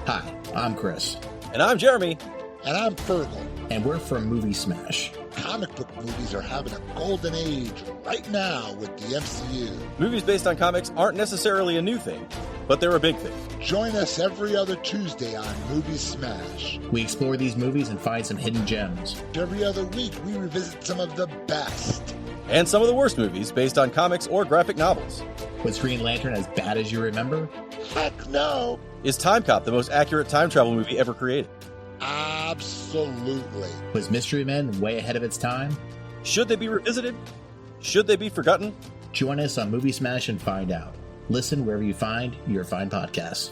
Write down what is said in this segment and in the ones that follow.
Hi, I'm Chris. And I'm Jeremy. And I'm Fergal. And we're from Movie Smash. Comic book movies are having a golden age right now with the MCU. Movies based on comics aren't necessarily a new thing, but they're a big thing. Join us every other Tuesday on Movie Smash. We explore these movies and find some hidden gems. Every other week, we revisit some of the best. And some of the worst movies based on comics or graphic novels. Was Green Lantern as bad as you remember? Heck no! Is Time Cop the most accurate time travel movie ever created? Absolutely. Was Mystery Men way ahead of its time? Should they be revisited? Should they be forgotten? Join us on Movie Smash and find out. Listen wherever you find your fine podcasts.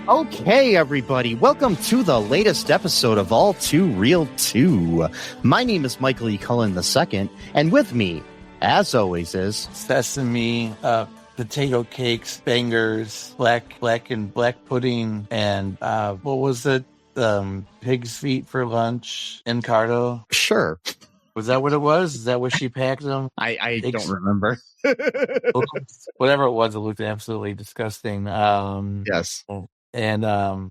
Okay, everybody, welcome to the latest episode of All2ReelToo. My name is Michael E. Cullen II, and with me, as always, is sesame, potato cakes, bangers, black pudding, and what was it? Pig's feet for lunch, Encardo. Sure. Was that what it was? Is that what she packed them? I don't remember. Whatever it was, it looked absolutely disgusting. Yes. And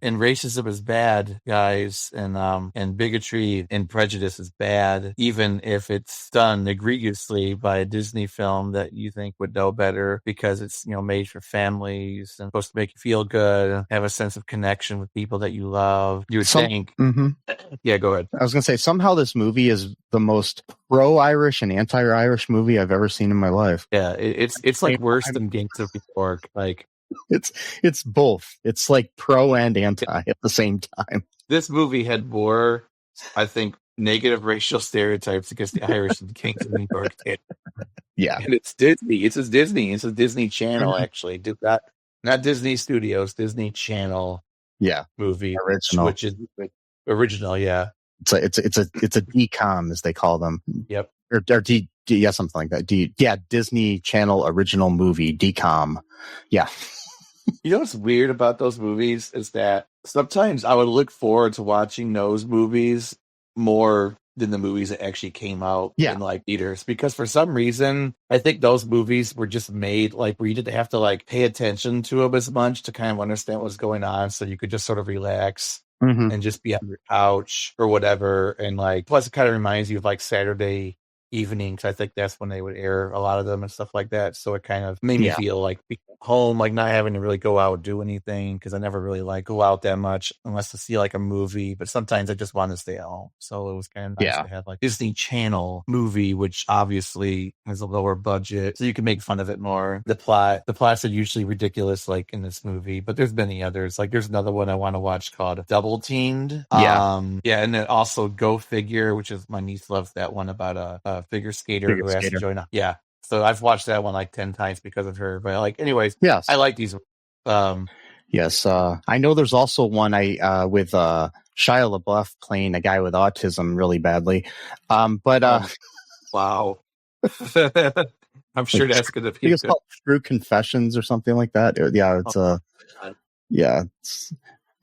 racism is bad, guys, and bigotry and prejudice is bad, even if it's done egregiously by a Disney film that you think would know better because it's, made for families and supposed to make you feel good, have a sense of connection with people that you love. You would think. Mm-hmm. Yeah, go ahead. I was going to say, somehow this movie is the most pro-Irish and anti-Irish movie I've ever seen in my life. Yeah, it's like worse than Gangs of New York, like. It's both. It's like pro and anti at the same time. This movie had more, I think, negative racial stereotypes against the Irish and Kings of New York. Yeah, and it's Disney. It's a Disney. It's a Disney Channel, actually. Not Disney Studios, Disney Channel. Yeah, movie original, which is original. Yeah, it's a DCOM as they call them. Yep, or yeah, something like that. Disney Channel original movie DCOM. Yeah. You know what's weird about those movies is that sometimes I would look forward to watching those movies more than the movies that actually came out in like theaters, because for some reason I think those movies were just made like where you didn't have to like pay attention to them as much to kind of understand what's going on, so you could just sort of relax and just be on your couch or whatever. And like, plus it kind of reminds you of like Saturday evenings. I think that's when they would air a lot of them and stuff like that. So it kind of made me feel like being home, like not having to really go out and do anything, because I never really like go out that much unless to see like a movie. But sometimes I just want to stay at home. So it was kind of nice to have like Disney Channel movie, which obviously has a lower budget, so you can make fun of it more. The plots are usually ridiculous, like in this movie, but there's many others. Like there's another one I want to watch called Double Teamed. And then also Go Figure, which is my niece loves that one about a figure skater who has to join up. Yeah. So I've watched that one like 10 times because of her. But like, anyways, yes, I like these. Yes. I know there's also one with Shia LaBeouf playing a guy with autism really badly. Wow. I'm sure that's going to be. It's called True Confessions or something like that. It's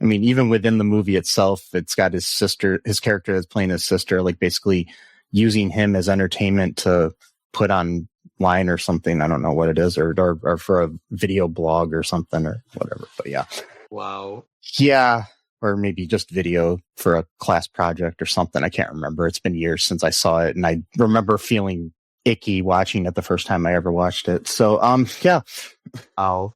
I mean, even within the movie itself, it's got his character that's playing his sister, like basically using him as entertainment to put on line or something. I don't know what it is, or for a video blog or something or whatever. But yeah. Wow. Yeah. Or maybe just video for a class project or something. I can't remember. It's been years since I saw it, and I remember feeling icky watching it the first time I ever watched it. So, yeah. Oh.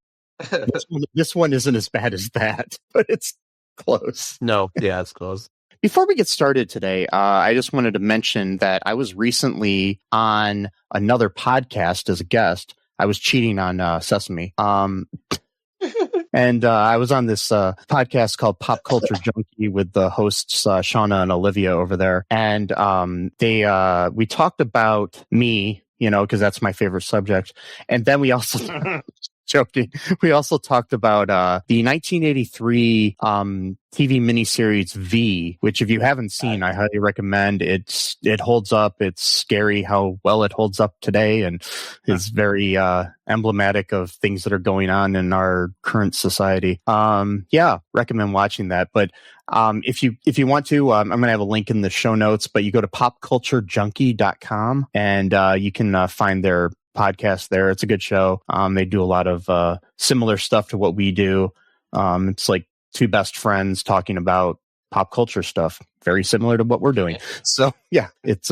This one isn't as bad as that, but it's close. No. Yeah, it's close. Before we get started today, I just wanted to mention that I was recently on another podcast as a guest. I was cheating on Sesame. And I was on this podcast called Pop Culture Junkie with the hosts Shauna and Olivia over there. And we talked about me, because that's my favorite subject. And then we also joking. We also talked about the 1983 TV miniseries V, which if you haven't seen, I highly recommend. It holds up. It's scary how well it holds up today, and is very emblematic of things that are going on in our current society. Recommend watching that. But if you want to, I'm going to have a link in the show notes, but you go to popculturejunkie.com and you can find their podcast there. It's a good show. They do a lot of similar stuff to what we do. It's like two best friends talking about pop culture stuff, very similar to what we're doing. So yeah, it's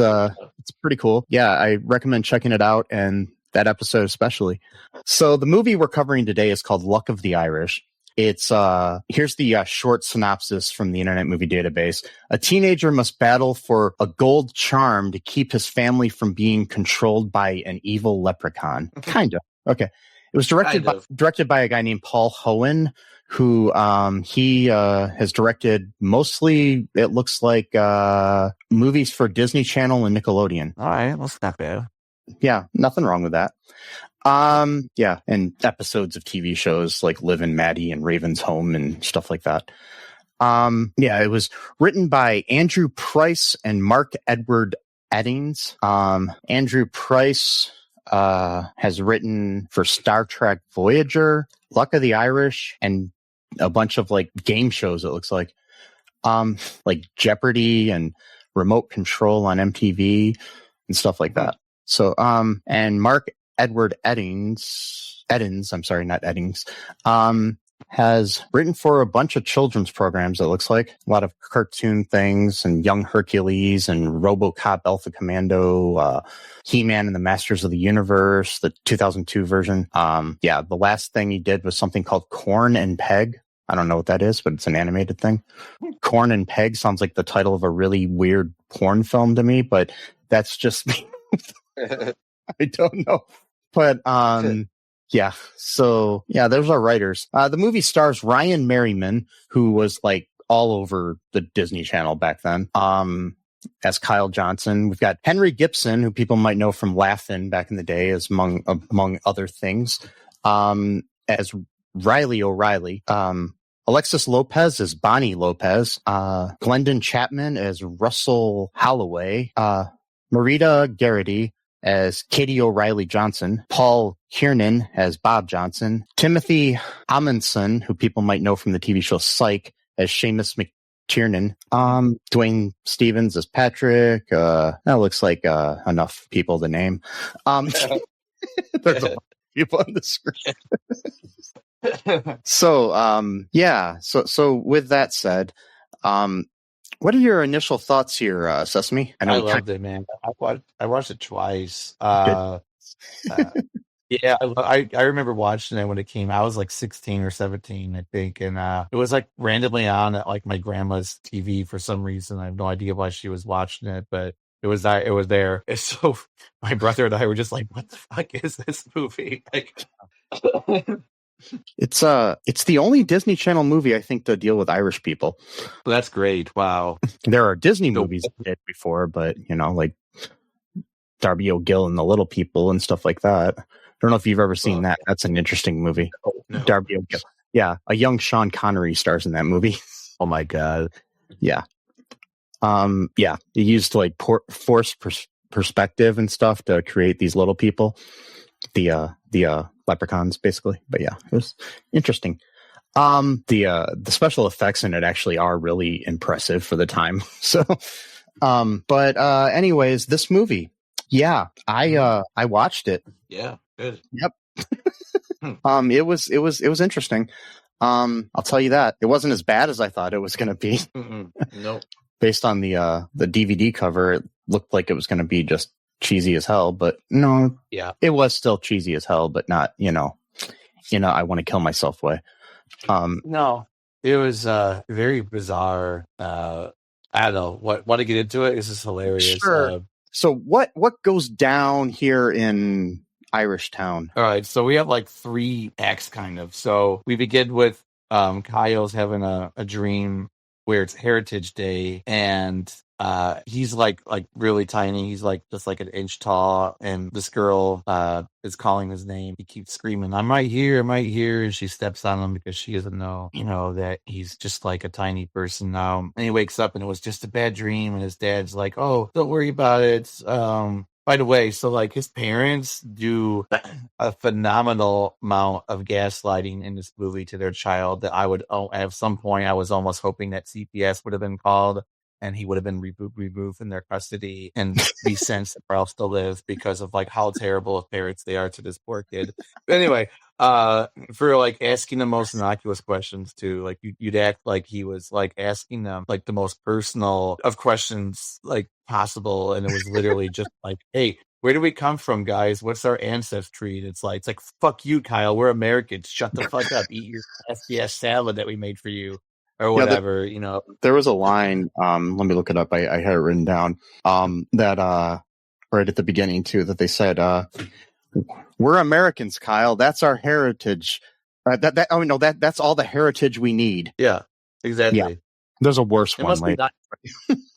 pretty cool. Yeah, I recommend checking it out, and that episode especially. So the movie we're covering today is called Luck of the Irish. It's here's the short synopsis from the Internet Movie Database. A teenager must battle for a gold charm to keep his family from being controlled by an evil leprechaun. Kind of. Okay. It was directed by a guy named Paul Hohen, who he has directed mostly, it looks like, movies for Disney Channel and Nickelodeon. All right, that's not bad. Yeah, nothing wrong with that. And episodes of TV shows like Liv and Maddie and Raven's Home and stuff like that. It was written by Andrew Price and Mark Edward Eddings. Andrew Price has written for Star Trek Voyager, Luck of the Irish, and a bunch of like game shows, it looks like Jeopardy and Remote Control on MTV and stuff like that. So, and Mark Edward Eddings, has written for a bunch of children's programs, it looks like. A lot of cartoon things, and Young Hercules and RoboCop Alpha Commando, He-Man and the Masters of the Universe, the 2002 version. The last thing he did was something called Corn and Peg. I don't know what that is, but it's an animated thing. Corn and Peg sounds like the title of a really weird porn film to me, but that's just me. I don't know. But those are writers. The movie stars Ryan Merriman, who was like all over the Disney Channel back then, as Kyle Johnson. We've got Henry Gibson, who people might know from Laugh-In back in the day, as among other things, as Reilly O'Reilly. Alexis Lopez as Bonnie Lopez. Glendon Chapman as Russell Holloway. Marita Garrity as Katie O'Reilly Johnson, Paul Kiernan as Bob Johnson, Timothy Omundson, who people might know from the TV show Psych, as Seamus McTiernen, Dwayne Stevens as Patrick. That looks like enough people to name. There's a lot of people on the screen. So with that said, what are your initial thoughts here, Sesame? I loved it, man. I watched it twice. I remember watching it when it came out. I was like 16 or 17, I think. And it was like randomly on at like my grandma's TV for some reason. I have no idea why she was watching it, but it was there. And so my brother and I were just like, what the fuck is this movie? Like, It's the only Disney Channel movie I think to deal with Irish people. Well, that's great. Wow. There are Disney movies that did before, but like Darby O'Gill and the Little People and stuff like that. I don't know if you've ever seen that. That's an interesting movie. No. Darby O'Gill. Yeah, a young Sean Connery stars in that movie. Oh my god. Yeah. It used like force perspective and stuff to create these little people. The leprechauns, basically. But yeah, it was interesting. The special effects in it actually are really impressive for the time. So, anyways, this movie, I watched it. Yeah, good. Yep. It was interesting. I'll tell you that it wasn't as bad as I thought it was going to be. Nope. Based on the DVD cover, it looked like it was going to be just cheesy as hell, but no, it was still cheesy as hell, but not, I want to kill myself way. No, it was very bizarre. I don't know. Want to get into it? This is hilarious. Sure. So what goes down here in Irish Town? All right. So we have like 3 acts kind of. So we begin with Kyle's having a dream where it's Heritage Day, and he's like really tiny. He's like just like an inch tall, and this girl is calling his name. He keeps screaming, I'm right here, and she steps on him because she doesn't know, that he's just like a tiny person now. And he wakes up and it was just a bad dream, and his dad's like, oh, don't worry about it. By the way, so like his parents do a phenomenal amount of gaslighting in this movie to their child that at some point I was almost hoping that CPS would have been called and he would have been removed from their custody and be sent somewhere else to live because of like how terrible of parents they are to this poor kid. But anyway, for like asking the most innocuous questions too, like you'd act like he was like asking them like the most personal of questions like possible, and it was literally just like, hey, where do we come from, guys? What's our ancestry? And it's like fuck you, Kyle, we're Americans, shut the fuck up, eat your SBS salad that we made for you or whatever. There was a line, let me look it up, I had it written down, that right at the beginning too, that they said, we're Americans, Kyle, that's our heritage. That's all the heritage we need. Yeah, exactly. Yeah. There's a worse one later.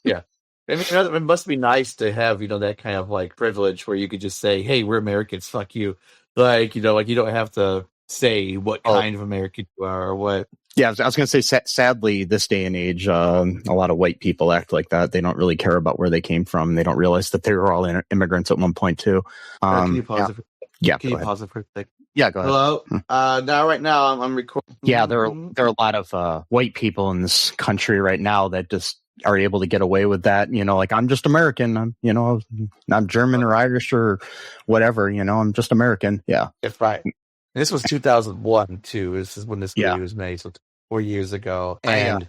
Yeah. I mean, it must be nice to have, that kind of like privilege where you could just say, hey, we're Americans, fuck you. Like, you don't have to say what kind of American you are or what. Yeah, I was going to say, sadly, this day and age, a lot of white people act like that. They don't really care about where they came from. They don't realize that they were all immigrants at one point, too. Can you pause it? Can you pause it for a second? Yeah, go ahead. Hello? Right now, I'm recording. Yeah, there are a lot of white people in this country right now that just are able to get away with that. Like, I'm just American. I'm German or Irish or whatever. I'm just American. Yeah. That's right. This was 2001 too. This is when this movie was made, so 4 years ago. And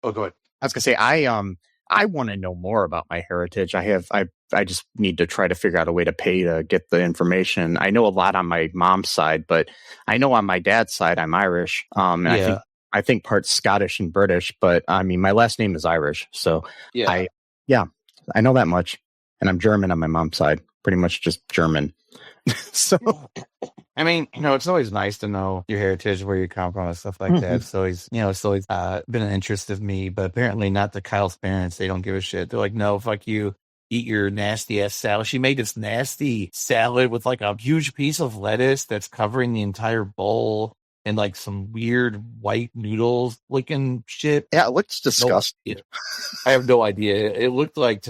go ahead. I was gonna say I want to know more about my heritage. I just need to try to figure out a way to pay to get the information. I know a lot on my mom's side, but I know on my dad's side I'm Irish. And I think part Scottish and British, but I mean my last name is Irish, so I know that much. And I'm German on my mom's side, pretty much just German. So. I mean, it's always nice to know your heritage, where you come from, and stuff like that. So it's always been an interest of me, but apparently not to Kyle's parents. They don't give a shit. They're like, no, fuck you. Eat your nasty ass salad. She made this nasty salad with like a huge piece of lettuce that's covering the entire bowl and like some weird white noodles looking shit. Yeah, it looks disgusting. I have no idea. It looked like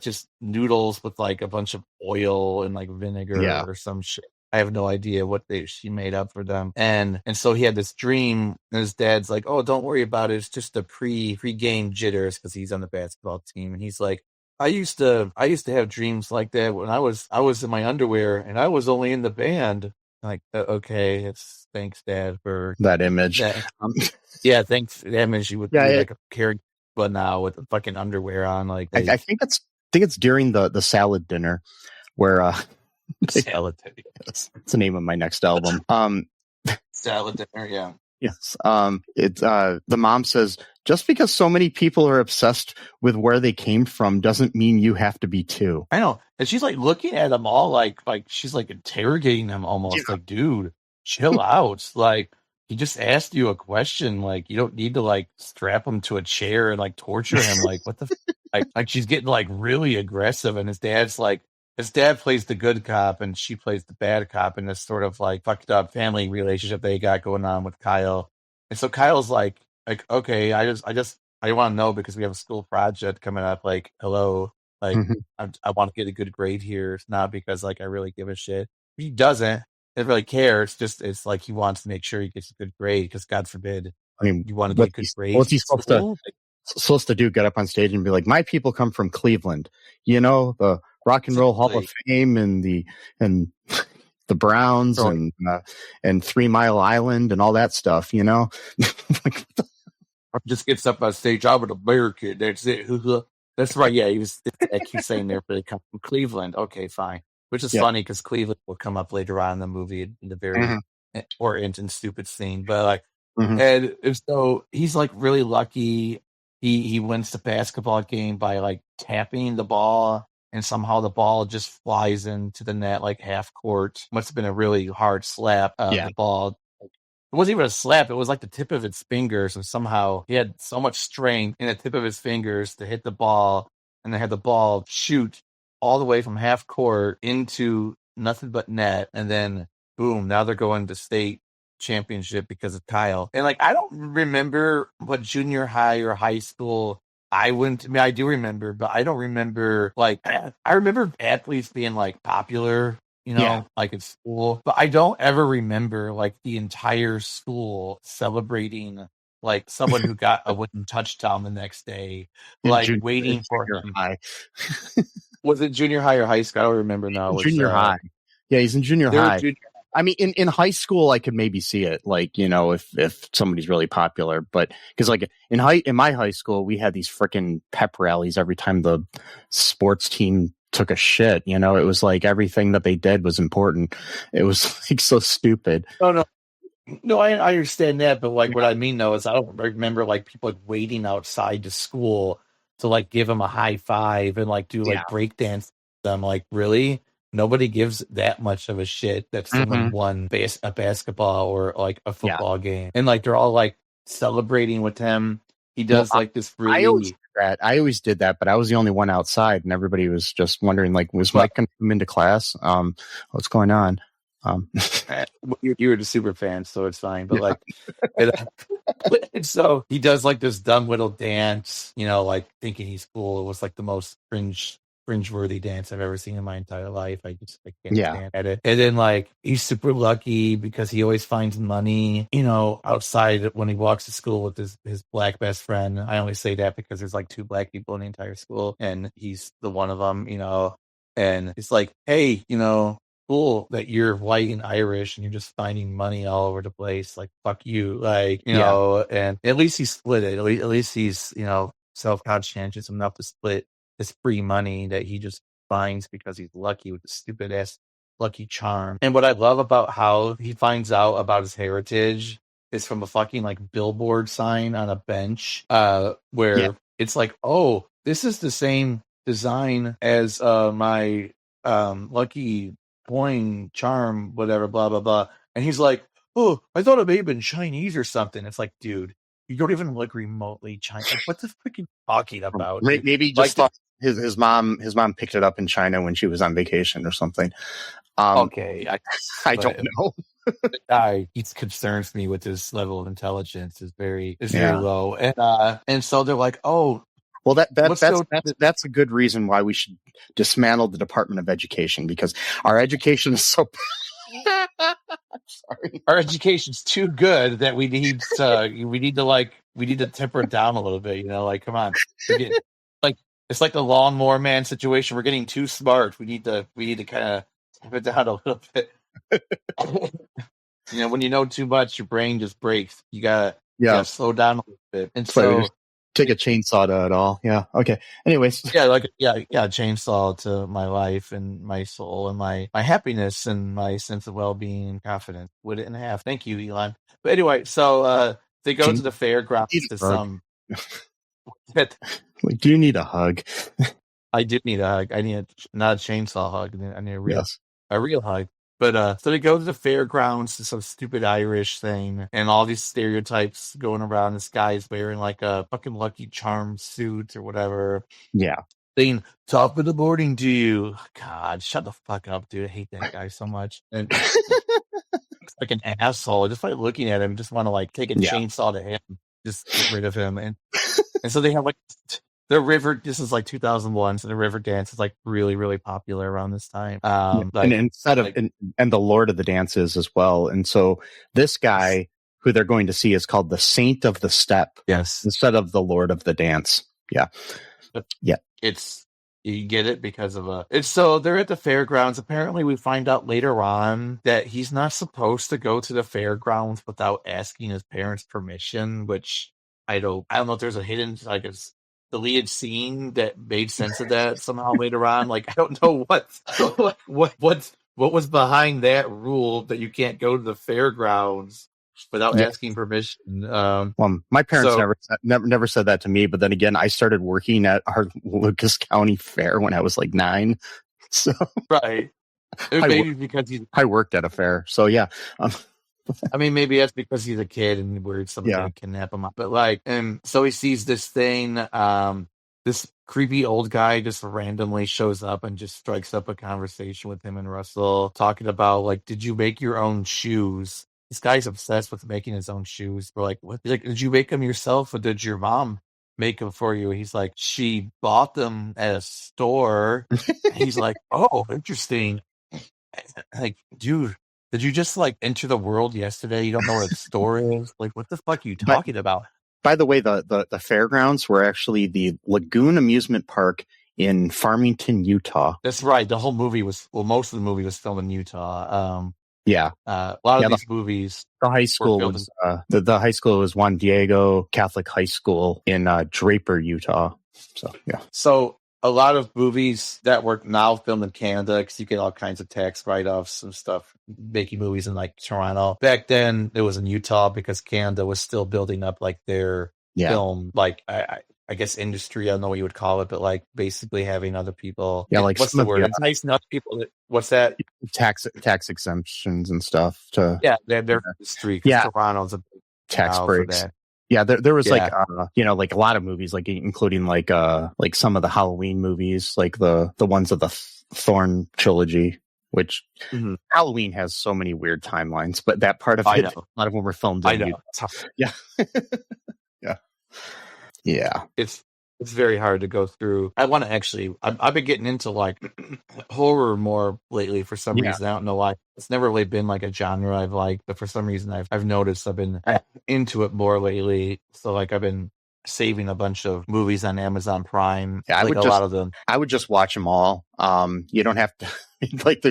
just noodles with like a bunch of oil and like vinegar or some shit. I have no idea what she made up for them. And so he had this dream, and his dad's like, oh, don't worry about it. It's just a pre-game jitters because he's on the basketball team. And he's like, I used to have dreams like that when I was in my underwear and I was only in the band. Like, okay, thanks, Dad, for that image. Thanks for the image. You would be like a character, but now with the fucking underwear on. Like, I think it's during the salad dinner where salad dinner. That's the name of my next album. Salad dinner, yeah. Yes. It's the mom says, just because so many people are obsessed with where they came from doesn't mean you have to be too. I know. And she's like looking at them all like she's like interrogating them almost. Like, dude, chill out. Like, he just asked you a question. Like, you don't need to like strap him to a chair and like torture him. Like, what the like she's getting like really aggressive, and his dad plays the good cop and she plays the bad cop in this sort of like fucked up family relationship they got going on with Kyle. And so Kyle's like, okay, I want to know because we have a school project coming up. Like, hello, like I want to get a good grade here. It's not because like I really give a shit. He doesn't really care. It's like he wants to make sure he gets a good grade because God forbid, you want to get a good grade. What's he supposed to do? Get up on stage and be like, my people come from Cleveland, the Rock and Roll Hall of Fame and the Browns and 3 Mile Island and all that stuff, Just gets up on stage. I'm an American. That's it. That's right. Yeah, he's saying there, but they come from Cleveland. Okay, fine. Which is funny because Cleveland will come up later on in the movie in the very important and stupid scene. But like, and so he's like really lucky. He wins the basketball game by like tapping the ball. And somehow the ball just flies into the net like half court. Must have been a really hard slap. The ball wasn't even a slap. It was like the tip of its fingers, and somehow he had so much strength in the tip of his fingers to hit the ball, and they had the ball shoot all the way from half court into nothing but net, and then boom, now they're going to state championship because of Kyle. And like, I don't remember what junior high or high school I went. I mean, I do remember, but I don't remember. Like, I remember athletes being like popular, like at school, but I don't ever remember like the entire school celebrating like someone who got a wooden touchdown the next day, like waiting for him. High. Was it junior high or high school? I don't remember now. Junior high. Yeah, he's in junior high. I mean, in high school, I could maybe see it, like, if somebody's really popular, but because like in my high school, we had these freaking pep rallies every time the sports team took a shit. It was like everything that they did was important. It was like so stupid. No, I understand that, but like what I mean though is I don't remember like people like waiting outside to school to like give them a high five and like do like break dance. I'm like, really? Nobody gives that much of a shit that someone won a basketball or like a football game, and like they're all like celebrating with him. He does like this really. I always did that, but I was the only one outside, and everybody was just wondering, like, was Mike going to come into class? What's going on? You were the super fan, so it's fine. But like, and so he does like this dumb little dance, like thinking he's cool. It was like the most cringeworthy dance I've ever seen in my entire life. I can't stand at it. And then like he's super lucky because he always finds money, outside when he walks to school with his black best friend. I only say that because there's like 2 black people in the entire school, and he's the one of them, and it's like, hey, cool that you're white and Irish and you're just finding money all over the place. Like, fuck you. Like, and at least he split it. At least he's, self-conscientious enough to split this free money that he just finds because he's lucky with the stupid ass lucky charm. And what I love about how he finds out about his heritage is from a fucking like billboard sign on a bench, where it's like, oh, this is the same design as my lucky coin charm, whatever, blah blah blah. And he's like, oh, I thought it may have been Chinese or something. It's like, dude, you don't even look remotely Chinese. Like, what the fuck are you talking about? Maybe just like, his mom picked it up in China when she was on vacation or something. Okay, I don't know. It concerns me with his level of intelligence is very low, and so they're like, oh. Well, that's a good reason why we should dismantle the Department of Education, because our education is so. Sorry, our education's too good that we need to temper it down a little bit. Like, come on, like it's like the lawnmower man situation. We're getting too smart. We need to kind of temper it down a little bit. When you know too much, your brain just breaks. You gotta slow down a little bit, and so. Take a chainsaw to it all. Yeah. Okay. Anyways. Chainsaw to my life and my soul and my happiness and my sense of well-being and confidence. With it in half. Thank you, Elon. But anyway, so they go to the fairgrounds to some. Like, do you need a hug? I do need a hug. I need not a chainsaw hug. I need a real hug. But so they go to the fairgrounds to some stupid Irish thing, and all these stereotypes going around. This guy's wearing like a fucking Lucky Charm suit or whatever. Yeah. Saying, top of the morning to you. God, shut the fuck up, dude. I hate that guy so much. And it's like an asshole. Just like looking at him, just want to like take a chainsaw to him, just get rid of him. And so they have like the river. This is like 2001, so the river dance is like really, really popular around this time. And instead of and the Lord of the Dances as well. And so this guy who they're going to see is called the Saint of the Step. Yes, instead of the Lord of the Dance. Yeah, yeah. It's you get it because of it's so they're at the fairgrounds. Apparently, we find out later on that he's not supposed to go to the fairgrounds without asking his parents' permission. Which I don't know if there's a hidden deleted scene that made sense of that somehow later on. Like, I don't know what was behind that rule that you can't go to the fairgrounds without asking permission. Well, my parents never said that to me, but then again, I started working at our Lucas County Fair when I was like 9. So right. Maybe because I worked at a fair. So yeah. I mean, maybe that's because he's a kid and worried someone's gonna kidnap him. But like, and so he sees this thing. This creepy old guy just randomly shows up and just strikes up a conversation with him and Russell, talking about like, did you make your own shoes? This guy's obsessed with making his own shoes. We're like, what? He's like, did you make them yourself or did your mom make them for you? He's like, she bought them at a store. He's like, oh, interesting. Like, dude, did you just like enter the world yesterday? You don't know what a store is? Like, what the fuck are you talking about? By the way, the fairgrounds were actually the Lagoon Amusement Park in Farmington, Utah. That's right. The whole movie was, well, most of the movie was filmed in Utah. A lot of these movies. The high school was the high school was Juan Diego Catholic High School in Draper, Utah. So yeah. So a lot of movies that were now filmed in Canada, because you get all kinds of tax write-offs and stuff, making movies in like Toronto. Back then, it was in Utah because Canada was still building up like their film, like I guess industry. I don't know what you would call it, but like basically having other people. Yeah, like what's the word? It's nice enough people. What's that? Tax exemptions and stuff. Their industry. Yeah, Toronto's a big tax breaks. Yeah, there was like like a lot of movies, like including like some of the Halloween movies, like the ones of the Thorn trilogy, which Halloween has so many weird timelines, but that part of it, a lot of them were filmed. I know. Yeah. It's very hard to go through. I want to actually. I've been getting into like horror more lately for some reason. I don't know why. It's never really been like a genre I've liked, but for some reason I've noticed I've been into it more lately. So like I've been saving a bunch of movies on Amazon Prime. Yeah, like a lot of them. I would just watch them all. You don't have to like.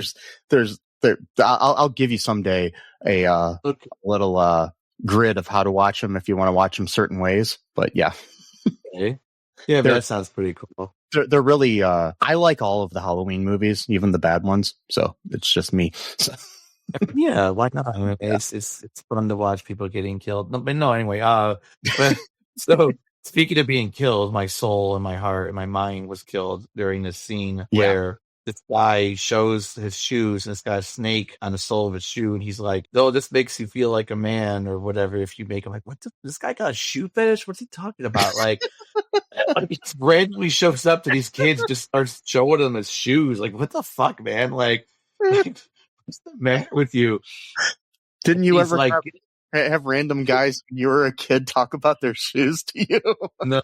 I'll give you someday a little grid of how to watch them if you want to watch them certain ways. But yeah. Okay. Yeah, but that sounds pretty cool. They're really. I like all of the Halloween movies, even the bad ones. So it's just me. So. Yeah, why not? I mean, it's fun to watch people getting killed. But no, anyway. But so speaking of being killed, my soul and my heart and my mind was killed during this scene where this guy shows his shoes and it's got a snake on the sole of his shoe, and he's like, "Oh, this makes you feel like a man," or whatever. If you make him like, this guy got a shoe fetish? What's he talking about? Like, he randomly shows up to these kids, just starts showing them his shoes. Like, what the fuck, man? Like what's the matter with you? Didn't you ever have random guys when you were a kid talk about their shoes to you? No,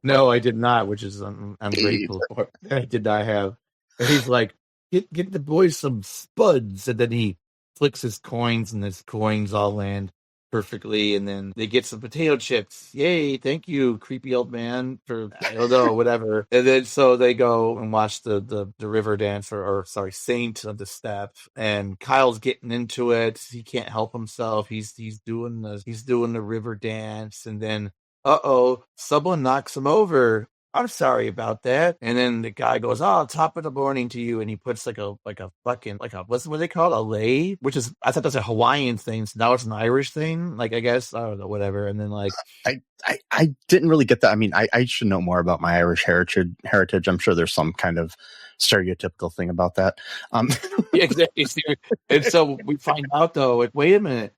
no, I did not. Which is I'm grateful for. I did not have. And he's like, get the boys some spuds, and then he flicks his coins, and his coins all land perfectly, and then they get some potato chips. Yay, thank you, creepy old man, for I don't know, whatever. And then so they go and watch the river dance, or Saint of the Step, and Kyle's getting into it. He can't help himself. He's doing the river dance, and then someone knocks him over. I'm sorry about that. And then the guy goes, "Oh, top of the morning to you." And he puts like a fucking, what's what they call it? A lei? Which is, I thought that's a Hawaiian thing. So now it's an Irish thing. Like, I guess, I don't know, whatever. And then like, I didn't really get that. I mean, I should know more about my Irish heritage. I'm sure there's some kind of stereotypical thing about that. Yeah, exactly. And so we find out though, like, wait a minute.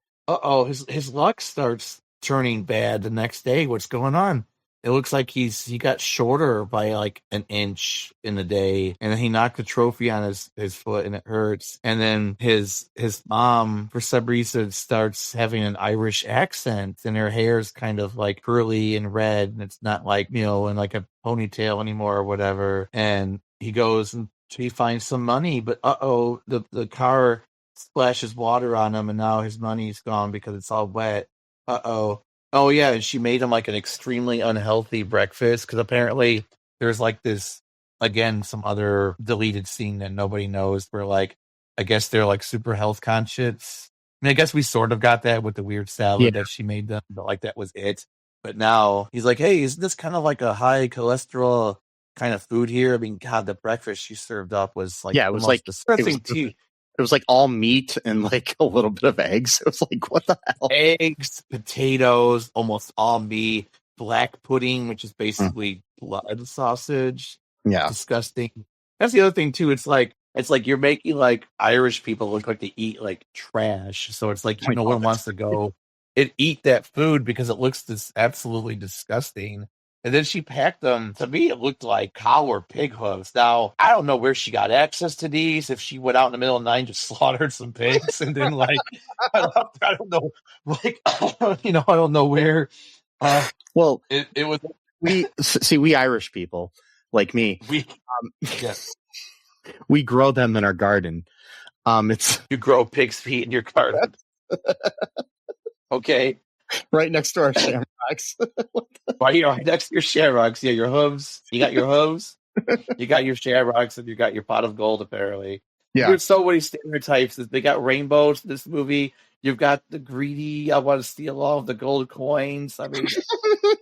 His luck starts turning bad the next day. What's going on? It looks like he got shorter by like an inch in a day, and then he knocked the trophy on his foot, and it hurts. And then his mom, for some reason, starts having an Irish accent, and her hair's kind of like curly and red, and it's not like, in like a ponytail anymore or whatever. And he goes and he finds some money, but the car splashes water on him, and now his money's gone because it's all wet. Oh, yeah, and she made him like an extremely unhealthy breakfast, because apparently there's like this, again, some other deleted scene that nobody knows where, like, I guess they're like super health conscious. I mean, I guess we sort of got that with the weird salad that she made them, but like that was it. But now he's like, "Hey, isn't this kind of like a high cholesterol kind of food here?" I mean, God, the breakfast she served up was like, it was like distressing too. It was like all meat and like a little bit of eggs. It was like, what the hell? Eggs, potatoes, almost all meat, black pudding, which is basically blood sausage. Yeah. Disgusting. That's the other thing too. It's like, it's like you're making like Irish people look like they eat like trash. So it's like no one wants to go and eat that food because it looks absolutely disgusting. And then she packed them. To me, it looked like cow or pig hooves. Now, I don't know where she got access to these. If she went out in the middle of the night and just slaughtered some pigs, and then like, I don't know, like, I don't know where. Well, it was. We Irish people like me. Yes, we grow them in our garden. You grow pig's feet in your garden. Okay. Right next to our shamrocks. Right next to your shamrocks. Yeah, your hooves. You got your hooves. You got your shamrocks, and you got your pot of gold, apparently. Yeah. There's so many stereotypes. They got rainbows in this movie. You've got the greedy, I want to steal all of the gold coins. I mean,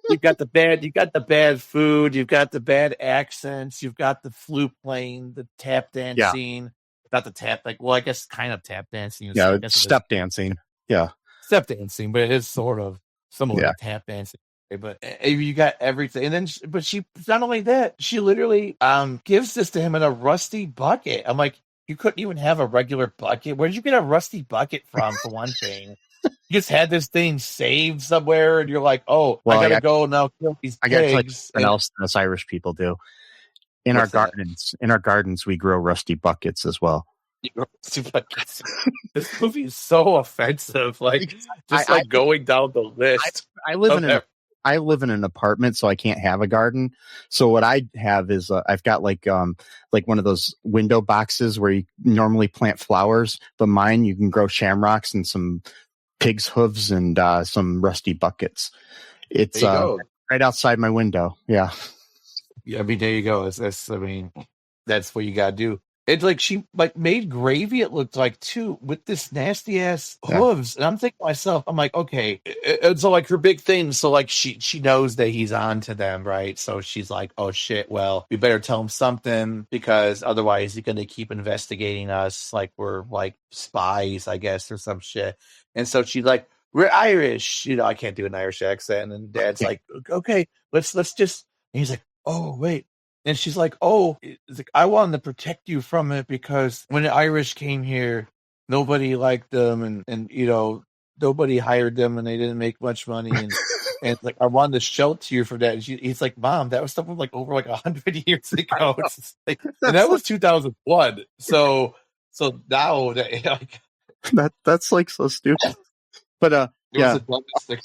you've got the bad food. You've got the bad accents. You've got the flute playing, the tap dancing. Yeah. Not the tap, I guess kind of tap dancing. Yeah, step dancing. Yeah. Step dancing, but it is sort of similar to tap dancing. But you got everything, and then but she not only that, she literally gives this to him in a rusty bucket. I'm like, you couldn't even have a regular bucket. Where did you get a rusty bucket from? For one thing, you just had this thing saved somewhere, and you're like, oh, well, I gotta go now kill these pigs. I gotta tell you something else than us Irish people do. In our gardens, we grow rusty buckets as well. This movie is so offensive. Like going down the list. I live in an apartment, so I can't have a garden. So what I have is I've got like one of those window boxes where you normally plant flowers, but mine you can grow shamrocks and some pig's hooves and some rusty buckets. It's right outside my window. Yeah. Yeah, I mean, there you go. That's what you gotta do. It's like she made gravy, it looked like, too, with this nasty ass hooves. And I'm thinking to myself, I'm like, okay. And so her big thing, so she knows that he's on to them, right? So she's like, oh shit, well, we better tell him something because otherwise he's gonna keep investigating us like we're like spies, I guess, or some shit. And so she's like, we're Irish. I can't do an Irish accent. And Dad's like, okay, let's just, and he's like, oh, wait. And she's like, oh, I wanted to protect you from it because when the Irish came here, nobody liked them and nobody hired them and they didn't make much money. And I wanted to shelter you from that. And he's like, Mom, that was something over 100 years ago. And that was 2001. So now that's so stupid. But yeah,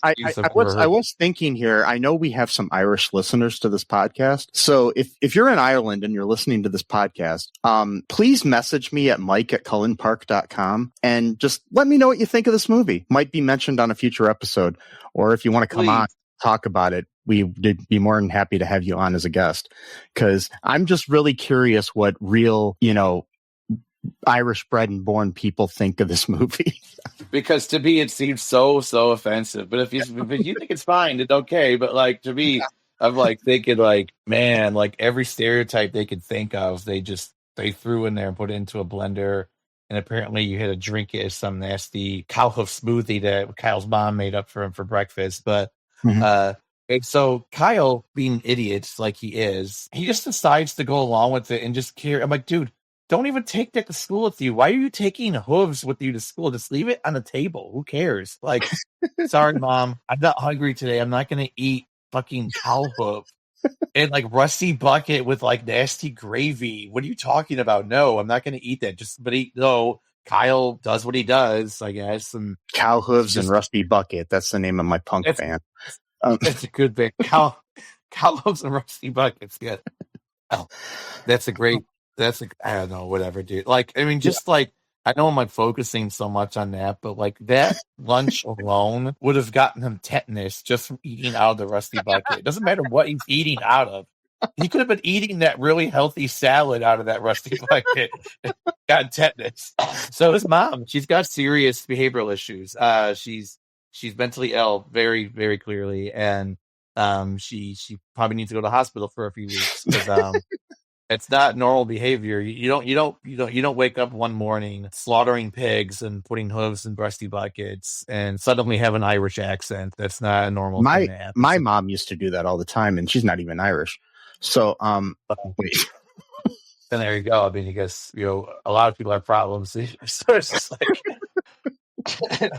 I was thinking here, I know we have some Irish listeners to this podcast. So if you're in Ireland and you're listening to this podcast, please message me at mike@cullenpark.com and just let me know what you think of this movie. Might be mentioned on a future episode. Or if you want to come on, talk about it, we'd be more than happy to have you on as a guest. Because I'm just really curious what real, Irish bred and born people think of this movie. Because to me it seems so offensive. But if you think it's fine, it's okay. But to me, I'm thinking man, every stereotype they could think of, they threw in there and put it into a blender. And apparently you had to drink it as some nasty cow hoof smoothie that Kyle's mom made up for him for breakfast. But and so Kyle, being idiots like he is, he just decides to go along with it and just care. I'm like, dude, don't even take that to school with you. Why are you taking hooves with you to school? Just leave it on the table. Who cares? Sorry, Mom. I'm not hungry today. I'm not going to eat fucking cow hoof. And rusty bucket with nasty gravy. What are you talking about? No, I'm not going to eat that. Kyle does what he does, I guess. And cow hooves and rusty bucket. That's the name of my punk band. That's a good band. Cow hooves and rusty buckets. Yeah. Oh, that's a great. I don't know, whatever, dude. I know I'm focusing so much on that, but that lunch alone would have gotten him tetanus just from eating out of the rusty bucket. It doesn't matter what he's eating out of. He could have been eating that really healthy salad out of that rusty bucket and got tetanus. So his mom, she's got serious behavioral issues. She's mentally ill, very, very clearly, and she probably needs to go to the hospital for a few weeks because it's not normal behavior. You don't wake up one morning slaughtering pigs and putting hooves in rusty buckets and suddenly have an Irish accent. That's not a normal thing to happen. My mom used to do that all the time, and she's not even Irish. So wait. And there you go. I mean, I guess, a lot of people have problems. So it's just like,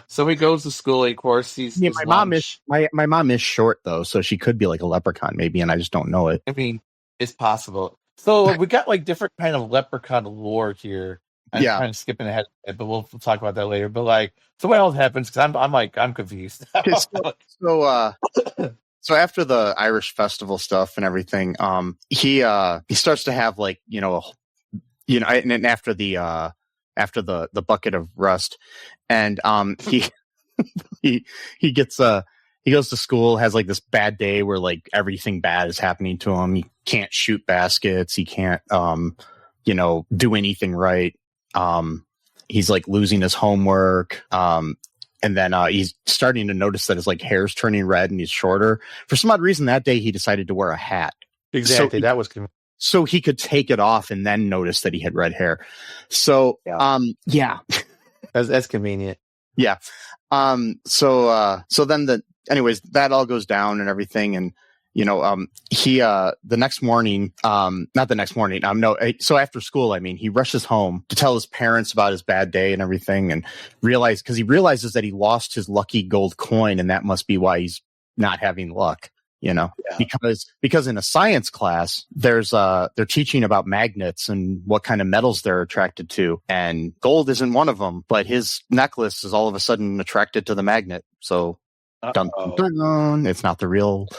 so he goes to school. Of course, my mom is short though, so she could be like a leprechaun maybe, and I just don't know it. I mean, it's possible. So we got like different kind of leprechaun lore here. I'm kind of skipping ahead, but we'll talk about that later. But like, so what else happens? Because I'm confused. So after the Irish festival stuff and everything, he starts to have like and after the bucket of rust, and he gets he goes to school, has like this bad day where like everything bad is happening to him. He can't shoot baskets. He can't do anything right. He's like losing his homework. And then he's starting to notice that his like hair's turning red and he's shorter. For some odd reason that day he decided to wear a hat. Exactly. That was so he could take it off and then notice that he had red hair. So that's convenient. Yeah. So then anyways, that all goes down and everything, and he the next morning, not the next morning, so after school, I mean, he rushes home to tell his parents about his bad day and everything, and he realizes that he lost his lucky gold coin, and that must be why he's not having luck, because in a science class, they're teaching about magnets and what kind of metals they're attracted to, and gold isn't one of them, but his necklace is all of a sudden attracted to the magnet. So dun, dun, dun, it's not the real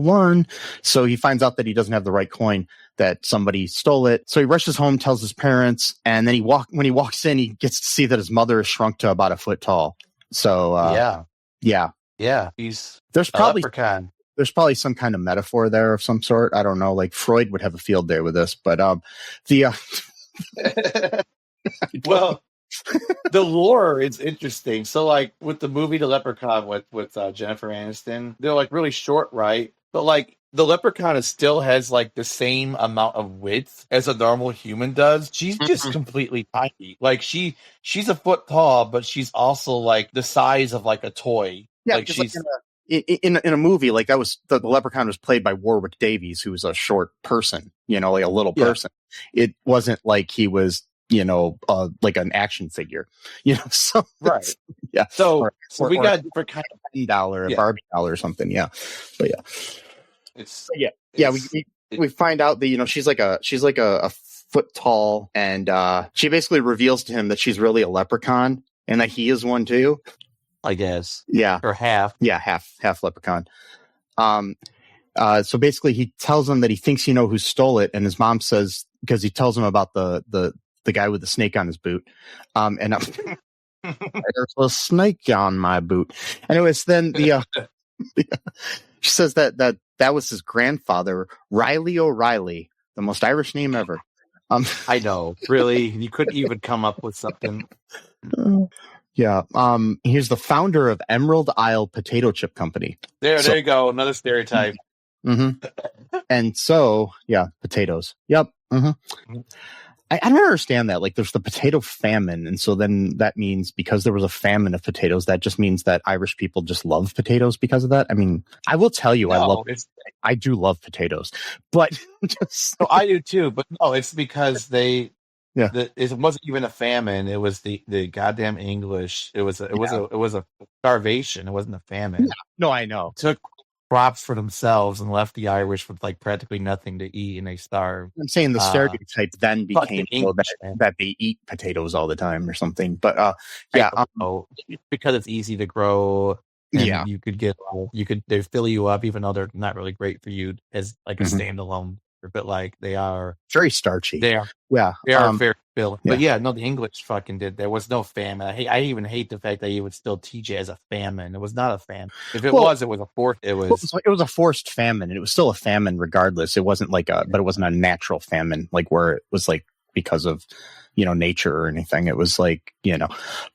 one. So he finds out that he doesn't have the right coin, that somebody stole it. So he rushes home, tells his parents, and then when he walks in, he gets to see that his mother is shrunk to about a foot tall. So there's probably some kind of metaphor there of some sort. I don't know. Like Freud would have a field day with this, but well, the lore is interesting. So like with the movie The Leprechaun with Jennifer Aniston, they're like really short, right? But like the leprechaun still has like the same amount of width as a normal human does. She's just completely tiny. Like she's a foot tall, but she's also like the size of like a toy. Yeah, like she's in a movie like that was the leprechaun was played by Warwick Davies, who was a short person, like a little person. It wasn't like he was like an action figure, so right. Yeah. So we got different kind of $10, a Barbie doll or something. Yeah. But we find out that, she's like a foot tall, and she basically reveals to him that she's really a leprechaun and that he is one too, I guess. Yeah. Or half. Yeah. Half leprechaun. So basically he tells him that he thinks who stole it. And his mom says, because he tells him about the guy with the snake on his boot. And there's a snake on my boot. Anyways, then she says that was his grandfather, Reilly O'Reilly, the most Irish name ever. I know, really, you couldn't even come up with something. Yeah. He's the founder of Emerald Isle Potato Chip Company. There you go. Another stereotype. Mm-hmm. And so, potatoes. Yep. Mm-hmm. I don't understand that. Like, there's the potato famine, and so then that means because there was a famine of potatoes, that just means that Irish people just love potatoes because of that. I mean, I will tell you, I do love potatoes, but I do too. But no, it's because it wasn't even a famine. It was the goddamn English. It was a starvation. It wasn't a famine. Yeah. No, I know. It took crops for themselves and left the Irish with like practically nothing to eat, and they starved. I'm saying the stereotype then became that they eat potatoes all the time or something. But because it's easy to grow. And you could they fill you up, even though they're not really great for you as like a standalone. But like they are very starchy. They are. Yeah. They are very filling. But the English fucking did. There was no famine. I even hate the fact that you would still teach it as a famine. It was not a famine. If it was a forced. It was a forced famine, and it was still a famine regardless. It wasn't but it wasn't a natural famine, like where it was like because of nature or anything. It was like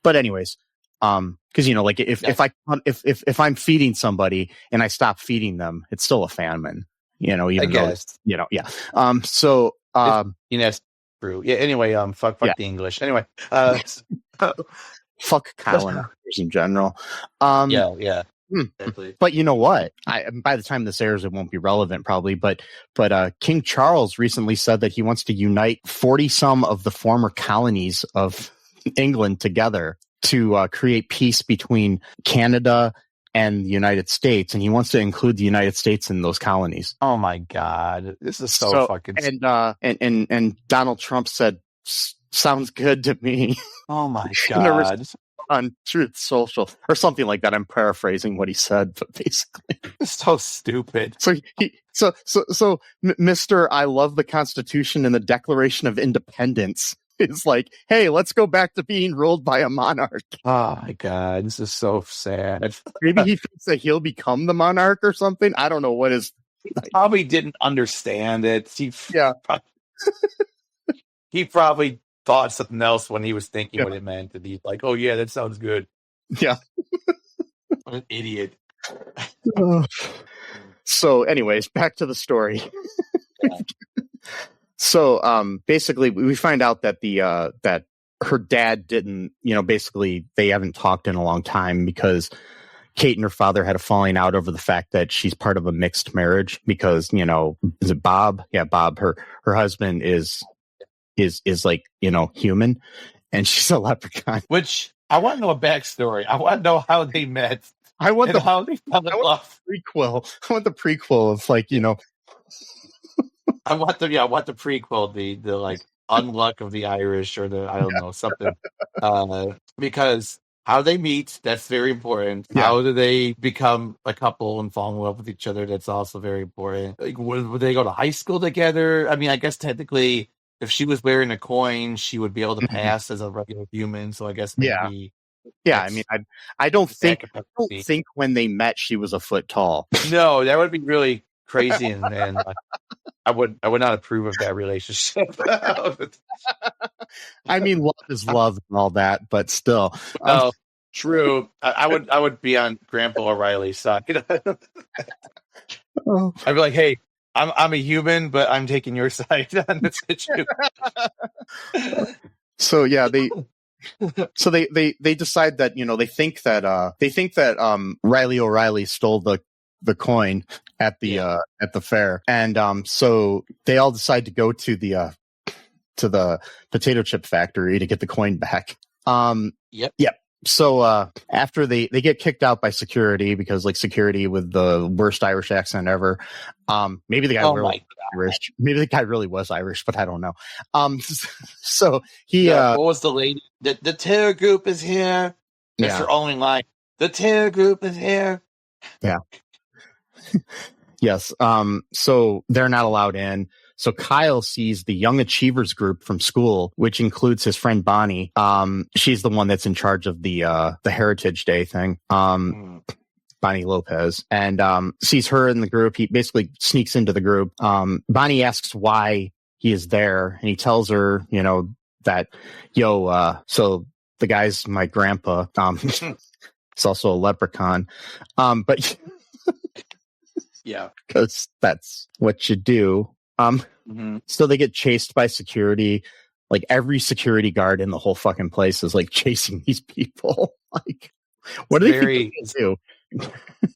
But anyways, because like if I'm feeding somebody and I stop feeding them, it's still a famine. Even though so that's true. Yeah. Anyway, fuck the English. Anyway, fuck colonizers in general. Exactly. But you know what? By the time this airs, it won't be relevant probably. But King Charles recently said that he wants to unite 40-some of the former colonies of England together to create peace between Canada and the United States, and he wants to include the United States in those colonies. Oh my God, this is so fucking. And Donald Trump said, "Sounds good to me." Oh my God. On Truth Social or something like that. I'm paraphrasing what he said, but basically, it's so stupid. So Mr. I love the Constitution and the Declaration of Independence is like, hey, let's go back to being ruled by a monarch. Oh my God, this is so sad. Maybe he thinks that he'll become the monarch or something. I don't know what is. He probably didn't understand it. He probably thought something else when he was thinking what it meant, and he's like, "Oh yeah, that sounds good." Yeah. What an idiot. So, anyways, back to the story. So, basically, we find out that that her dad didn't, basically they haven't talked in a long time because Kate and her father had a falling out over the fact that she's part of a mixed marriage because, is it Bob? Yeah, Bob. Her husband is like, human, and she's a leprechaun. Which I want to know a backstory. I want to know how they met. I want how they fell in love. Prequel. I want the prequel of like, I want the prequel, the like unluck of the Irish or the I don't know something, because how they meet, that's very important. Yeah. How do they become a couple and fall in love with each other? That's also very important. Like, would they go to high school together? I mean, I guess technically, if she was wearing a coin, she would be able to pass as a regular human. So I guess maybe. Yeah. I mean, I don't think when they met she was a foot tall. No, that would be really crazy, and I would not approve of that relationship. I mean, love is love and all that, but still. True. I would be on Grandpa O'Reilly's side. I'd be like, hey, I'm a human, but I'm taking your side on this issue. So yeah, they decide that they think that Reilly O'Reilly stole the coin at the fair, and so they all decide to go to the potato chip factory to get the coin back. Yep. So after they get kicked out by security because like security with the worst Irish accent ever. Maybe the guy Irish. Maybe the guy really was Irish, but I don't know. So he what was the lady? The terror group is here. That's her only line. The terror group is here. Yeah. Yes. So they're not allowed in. So Kyle sees the Young Achievers group from school, which includes his friend Bonnie. She's the one that's in charge of the Heritage Day thing. Bonnie Lopez, and sees her in the group. He basically sneaks into the group. Bonnie asks why he is there, and he tells her, that, so the guy's my grandpa. It's also a leprechaun. But yeah, because that's what you do. So they get chased by security. Like every security guard in the whole fucking place is like chasing these people. Like, what do they think they do?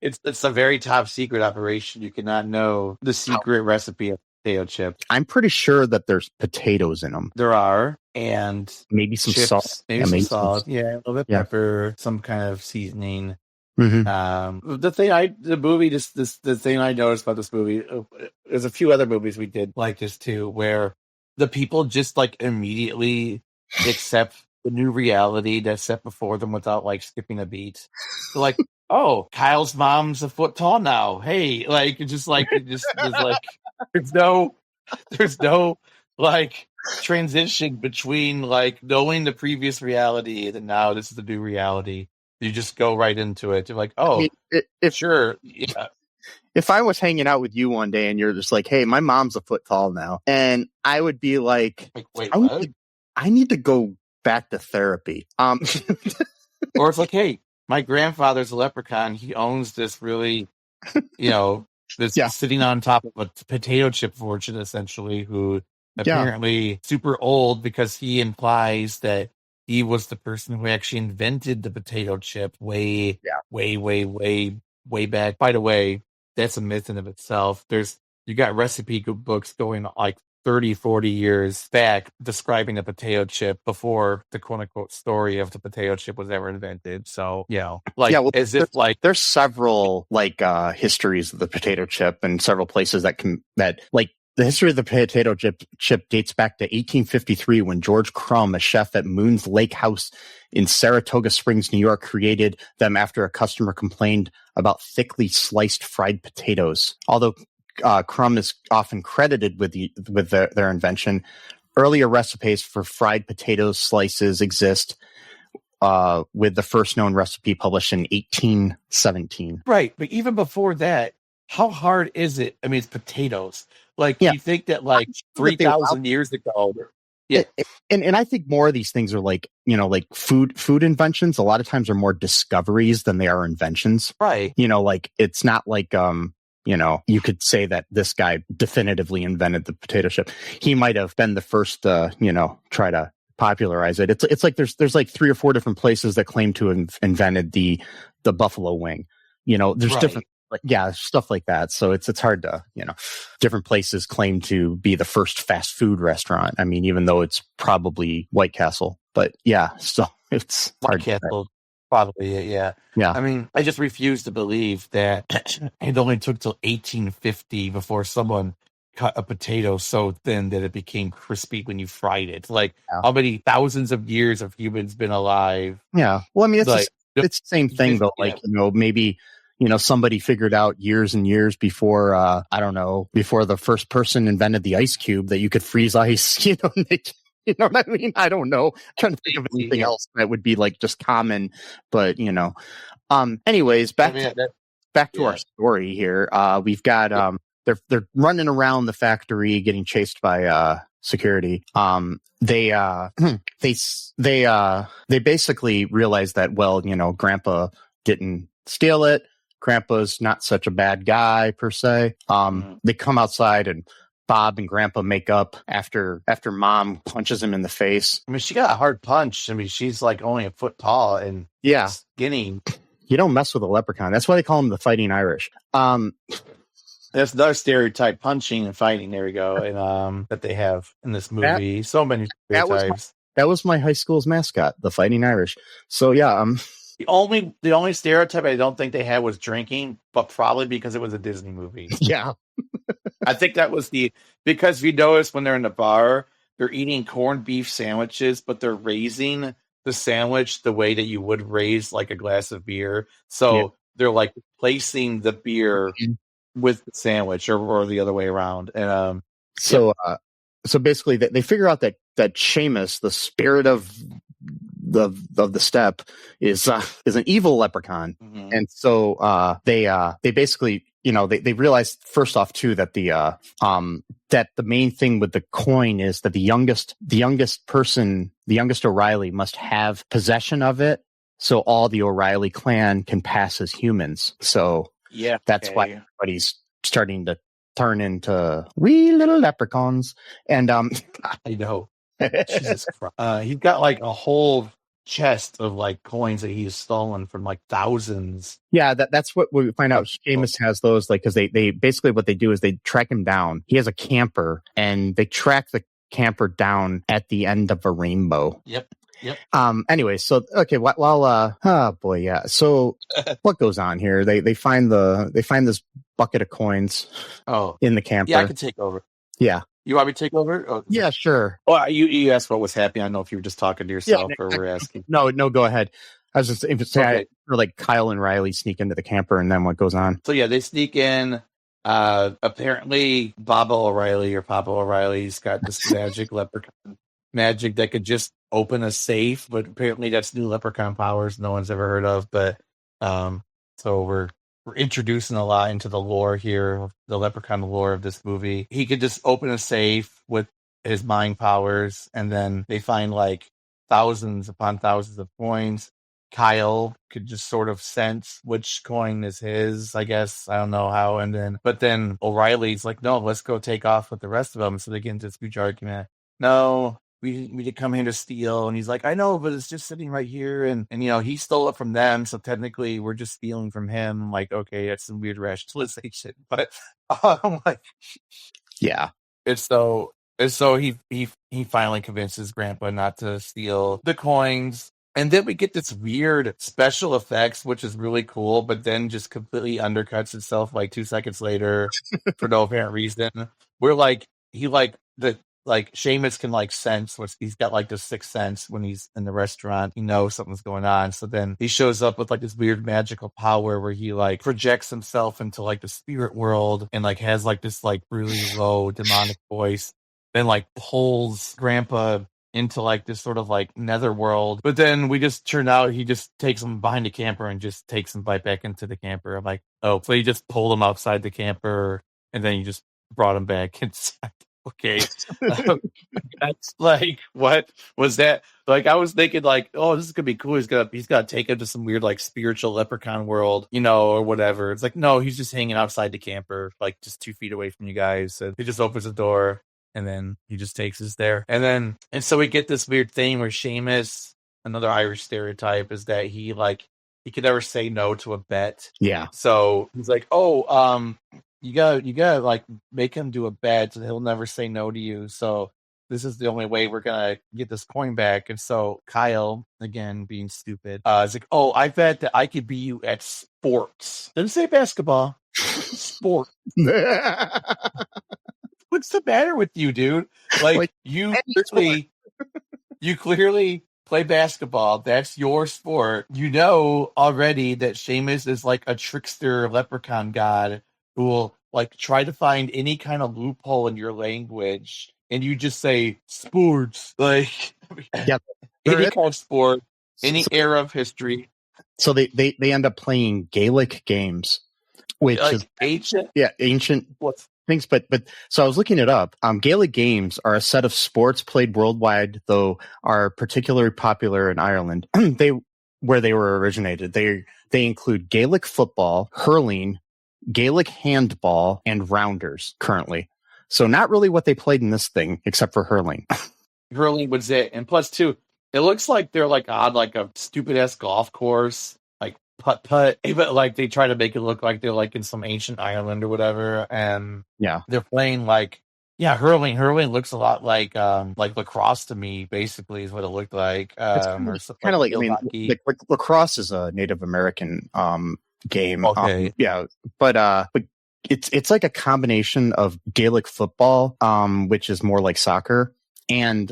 It's a very top secret operation. You cannot know the secret recipe of potato chip. I'm pretty sure that there's potatoes in them. There are, and maybe some chips, salt. Maybe some salt. Yeah, a little bit of pepper, some kind of seasoning. Mm-hmm. The thing I noticed about this movie, there's a few other movies we did like this too, where the people just like immediately accept the new reality that's set before them without like skipping a beat. They're like, oh, Kyle's mom's a foot tall now. Hey, there's no like transition between like knowing the previous reality and now this is the new reality. You just go right into it. You're like, oh, sure. Yeah. If I was hanging out with you one day and you're just like, hey, my mom's a foot tall now. And I would be like, wait, what? I need to go back to therapy. Or it's like, hey, my grandfather's a leprechaun. He owns this really, sitting on top of a potato chip fortune, essentially, who apparently super old because he implies that he was the person who actually invented the potato chip way way back. By the way, that's a myth in of itself. You got recipe books going like 30, 40 years back describing the potato chip before the quote unquote story of the potato chip was ever invented. So, there's several histories of the potato chip and several places that the history of the potato chip dates back to 1853 when George Crumb, a chef at Moon's Lake House in Saratoga Springs, New York, created them after a customer complained about thickly sliced fried potatoes. Although Crumb is often credited with their invention, earlier recipes for fried potato slices exist, with the first known recipe published in 1817. Right, but even before that, how hard is it? I mean, it's potatoes. You think that 3,000 years ago. Yeah. And I think more of these things are food inventions a lot of times are more discoveries than they are inventions. Right. It's not you could say that this guy definitively invented the potato chip. He might have been the first try to popularize it. It's like there's 3 or 4 different places that claim to have invented the buffalo wing. There's different stuff like that. So it's hard to, different places claim to be the first fast food restaurant. I mean, even though it's probably White Castle, but so it's White Castle. Probably, yeah. I mean, I just refuse to believe that it only took till 1850 before someone cut a potato so thin that it became crispy when you fried it. How many thousands of years have humans been alive? Yeah. Well, I mean, it's the same thing, though. Maybe somebody figured out years and years before, before the first person invented the ice cube that you could freeze ice. You know what I mean? I don't know. I'm trying to think of anything else that would be just common, but anyways, back to our story here. We've got they're running around the factory getting chased by security. They basically realize that Grandpa didn't steal it. Grandpa's not such a bad guy per se. They come outside and Bob and Grandpa make up after Mom punches him in the face. I mean, she got a hard punch. I mean, she's only a foot tall and skinny. You don't mess with a leprechaun. That's why they call them the Fighting Irish. That's another stereotype, punching and fighting. There we go, and that they have in this movie. So many stereotypes. That was my high school's mascot, the Fighting Irish. So yeah, the only stereotype I don't think they had was drinking, but probably because it was a Disney movie. Yeah. I think that was because if you notice when they're in the bar, they're eating corned beef sandwiches, but they're raising the sandwich the way that you would raise a glass of beer. So they're placing the beer with the sandwich or the other way around. And so basically they figure out that Seamus, the spirit of the steppe, is an evil leprechaun. Mm-hmm. And so they basically they realized first off too that that the main thing with the coin is that the youngest O'Reilly must have possession of it, so all the O'Reilly clan can pass as humans. So that's why everybody's starting to turn into wee little leprechauns. And I know. Jesus Christ. He's got a whole chest of coins that he's stolen from thousands. Yeah, that's what we find out. Seamus has those because they basically what they do is they track him down. He has a camper and they track the camper down at the end of a rainbow. Yep. Anyway, so okay, so what goes on here? They find this bucket of coins in the camper. Yeah, I can take over. Yeah. You want me to take over? Oh, yeah, sure. Oh, you asked what was happening. I don't know if you were just talking to yourself or we're asking. No, go ahead. I was just saying, Kyle and Reilly sneak into the camper, and then what goes on? So they sneak in. Apparently, Papa O'Reilly's got this magic leprechaun magic that could just open a safe, but apparently that's new leprechaun powers no one's ever heard of. But so we're introducing a lot into the lore here, the leprechaun lore of this movie. He could just open a safe with his mind powers, and then they find thousands upon thousands of coins. Kyle could just sort of sense which coin is his, I guess. I don't know how. But then O'Reilly's no, let's go take off with the rest of them. So they get into this huge argument. No, we did come here to steal. And he's like, I know, but it's just sitting right here. And he stole it from them. So technically we're just stealing from him. I'm like, okay, that's some weird rationalization. But I'm like, yeah. And so he finally convinces Grandpa not to steal the coins. And then we get this weird special effects, which is really cool, but then just completely undercuts itself like 2 seconds later for no apparent reason. We're like, Seamus can sense he's got this sixth sense when he's in the restaurant. He knows something's going on. So then he shows up with this weird magical power where he projects himself into the spirit world and has this really low demonic voice. Then pulls Grandpa into this sort of netherworld. But then we just turn out he just takes him behind the camper and just takes him right back into the camper. I'm like, oh, so he just pulled him outside the camper and then you just brought him back inside. Okay. That's what was that? I was thinking oh, this is gonna be cool. He's gotta take him to some weird spiritual leprechaun world, or whatever. It's no, he's just hanging outside the camper, just 2 feet away from you guys. So he just opens the door and then he just takes us there. And so we get this weird thing where Seamus, another Irish stereotype, is that he could never say no to a bet. Yeah. So he's like, oh, you gotta make him do a bet so he'll never say no to you. So this is the only way we're gonna get this coin back. And so Kyle, again being stupid, is like, oh, I bet that I could beat you at sports. Didn't say basketball. Sport. What's the matter with you, dude? You clearly play basketball. That's your sport. You know already that Seamus is a trickster leprechaun god who will try to find any kind of loophole in your language, and you just say sports. Any kind of sport, any era of history. So they end up playing Gaelic games, which is ancient. Yeah, ancient. Things, but so I was looking it up. Gaelic games are a set of sports played worldwide, though are particularly popular in Ireland. Where they were originated. They include Gaelic football, hurling, Gaelic handball, and rounders currently. So not really what they played in this thing, except for hurling. Hurling was it, and plus too, it looks like they're on a stupid ass golf course. Putt, but they try to make it look like they're in some ancient Ireland or whatever, and they're playing hurling. Hurling looks a lot like lacrosse to me. Basically, is what it looked like. Or kind of lacrosse is a Native American game. Okay, but it's a combination of Gaelic football, which is more like soccer, and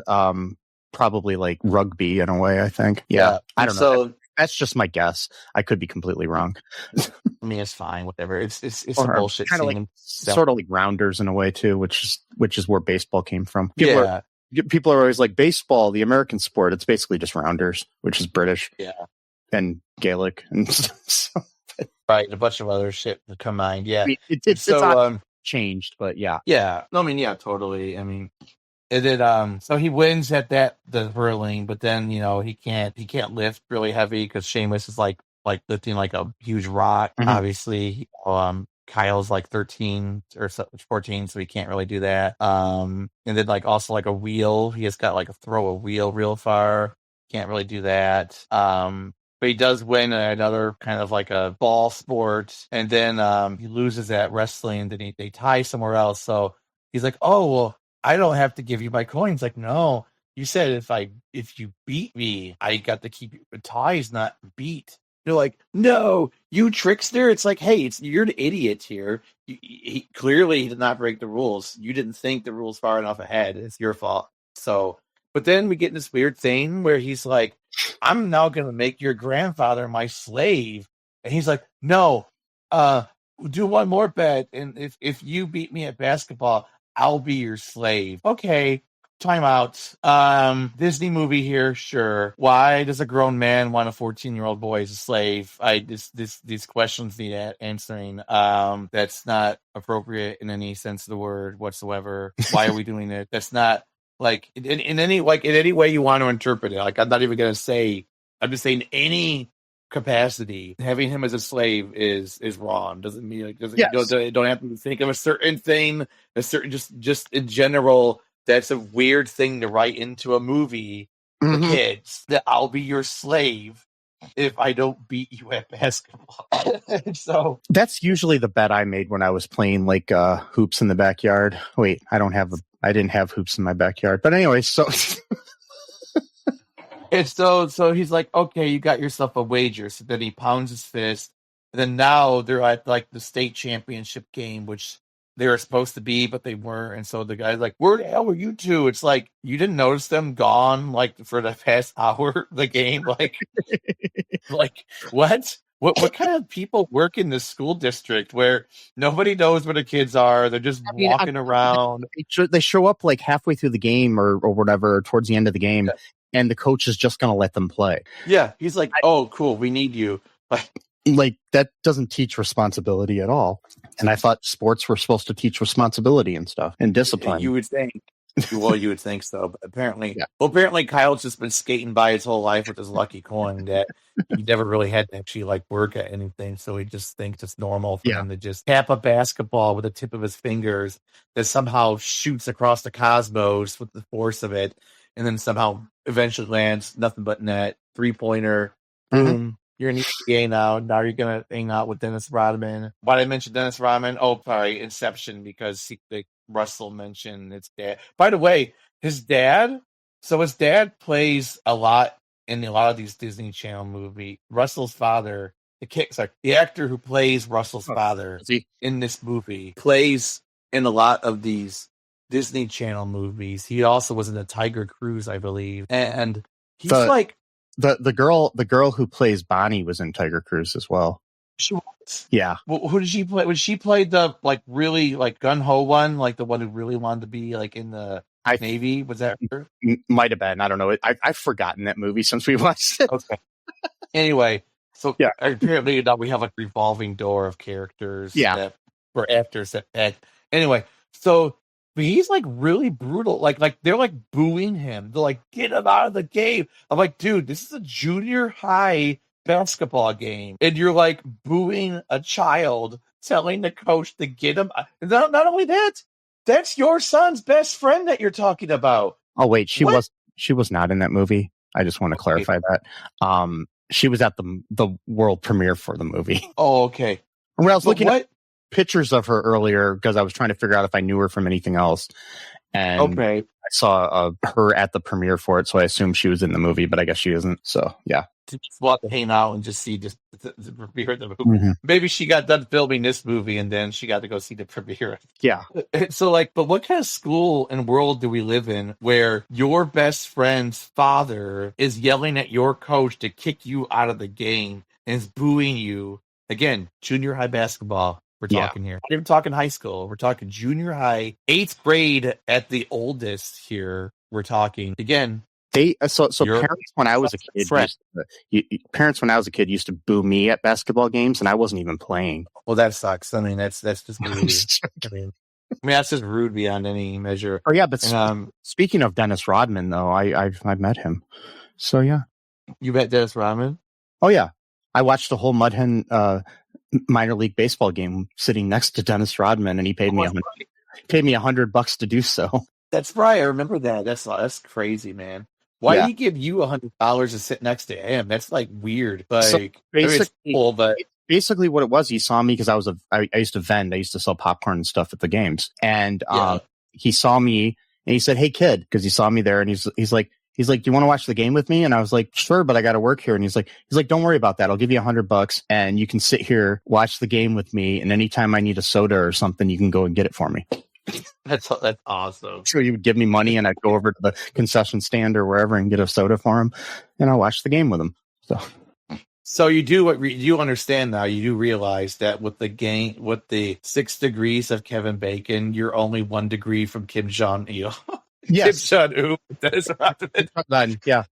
probably rugby in a way. I think. Yeah. I don't know. So, that's just my guess. I could be completely wrong. I mean, it's fine. Whatever. It's a bullshit. Kind of sort of like rounders in a way too, which is where baseball came from. People are always like baseball, the American sport. It's basically just rounders, which is British. Yeah. And Gaelic and so. Right, a bunch of other shit combined. Yeah. I mean, it's changed, but yeah. Yeah. No, I mean, yeah, totally. I mean. And then, so he wins at the hurling, but then he can't lift really heavy because Seamus is lifting a huge rock. Mm-hmm. Obviously, Kyle's 13 or 14, so he can't really do that. And then also a wheel, he has got throw a wheel real far. Can't really do that. But he does win another kind of a ball sport, and then he loses at wrestling. Then they tie somewhere else. So he's like, oh well. I don't have to give you my coins. No, you said if you beat me, I got to keep you. Ties, not beat. They're like, no, you trickster. It's hey, you're an idiot here. He clearly did not break the rules. You didn't think the rules far enough ahead. It's your fault. So, but then we get this weird thing where he's like, I'm now going to make your grandfather my slave. And he's like, no, do one more bet. And if you beat me at basketball, I'll be your slave. Okay, time out. Disney movie here, sure. Why does a grown man want a 14-year-old boy as a slave? These questions need answering. That's not appropriate in any sense of the word whatsoever. Why are we doing it? That's not in any way you want to interpret it. I'm not even gonna say. I'm just saying any capacity having him as a slave is wrong. Doesn't mean you don't have to think of a certain thing, a certain just in general that's a weird thing to write into a movie for kids, that I'll be your slave if I don't beat you at basketball. So that's usually the bet I made when I was playing like hoops in the backyard. Wait, I didn't have hoops in my backyard. But anyway, so and so he's like, okay, you got yourself a wager. So then he pounds his fist. And then now they're at like the state championship game, which they were supposed to be, but they weren't. And so the guy's like, where the hell were you two? It's like, you didn't notice them gone like for the past hour, the game? Like, like what? What kind of people work in this school district where nobody knows where the kids are? They're just walking around. They show up like halfway through the game or whatever, towards the end of the game, and the coach is just going to let them play. Yeah, he's like, oh, cool, we need you. Like that doesn't teach responsibility at all. And I thought sports were supposed to teach responsibility and stuff and discipline. You would think. Well, you would think so, but apparently Kyle's just been skating by his whole life with his lucky coin that he never really had to actually like work at anything. So he just thinks it's normal for him to just tap a basketball with the tip of his fingers that somehow shoots across the cosmos with the force of it, and then somehow eventually lands nothing but net, 3-pointer, boom. You're in the NBA now. Now you're going to hang out with Dennis Rodman. Why did I mention Dennis Rodman? Oh, sorry, Inception, because Russell mentioned his dad. By the way, his dad plays a lot in a lot of these Disney Channel movies. Russell's father, the actor who plays Russell's father in this movie, plays in a lot of these Disney Channel movies. He also was in the Tiger Cruise, I believe. And he's The girl who plays Bonnie was in Tiger Cruise as well. She was. Yeah. Well, who did she play? Was she played the like really like gun ho one, like the one who really wanted to be like in the Navy? Was that her? Might have been. I don't know. I've forgotten that movie since we watched it. Okay. Anyway, so apparently now we have like revolving door of characters. That, for actors that act. Anyway, so. But he's like really brutal. Like they're like booing him. They're like, get him out of the game. I'm like, dude, this is a junior high basketball game. And you're like booing a child, telling the coach to get him. Not only that, that's your son's best friend that you're talking about. Oh, wait, she was not in that movie. I just want to clarify that. She was at the world premiere for the movie. Oh, okay. When I was looking at pictures of her earlier because I was trying to figure out if I knew her from anything else, and I saw her at the premiere for it, so I assumed she was in the movie, but I guess she isn't. So yeah, just want to hang out and just see the premiere of the movie. Maybe she got done filming this movie and then she got to go see the premiere. Yeah. So but what kind of school and world do we live in where your best friend's father is yelling at your coach to kick you out of the game and is booing you? Again, junior high basketball. We're talking here. We're even talking high school. We're talking junior high, 8th grade at the oldest here. We're talking again. So parents when I was a kid used to boo me at basketball games, and I wasn't even playing. Well, that sucks. I mean, that's just rude. I mean, that's just rude beyond any measure. Oh yeah, but speaking of Dennis Rodman, though, I've met him. So yeah, you met Dennis Rodman? Oh yeah, I watched the whole Mud Hen minor league baseball game sitting next to Dennis Rodman, and he paid me $100 to do so. That's right. I remember that. That's crazy, man. Why did he give you $100 to sit next to him? That's like weird. Like, so it's cool, but basically what it was, he saw me because I used to vend. I used to sell popcorn and stuff at the games, and he saw me and he said, "Hey kid," because he saw me there, and he's like, do you want to watch the game with me? And I was like, sure, but I got to work here. And he's like, don't worry about that. I'll give you $100 and you can sit here, watch the game with me. And anytime I need a soda or something, you can go and get it for me. That's awesome. So he would give me money and I'd go over to the concession stand or wherever and get a soda for him. And I'll watch the game with him. So you do understand now, you do realize that with the 6 degrees of Kevin Bacon, you're only 1 degree from Kim Jong-il. Yes. Kim Jong-un. That is right. Yeah.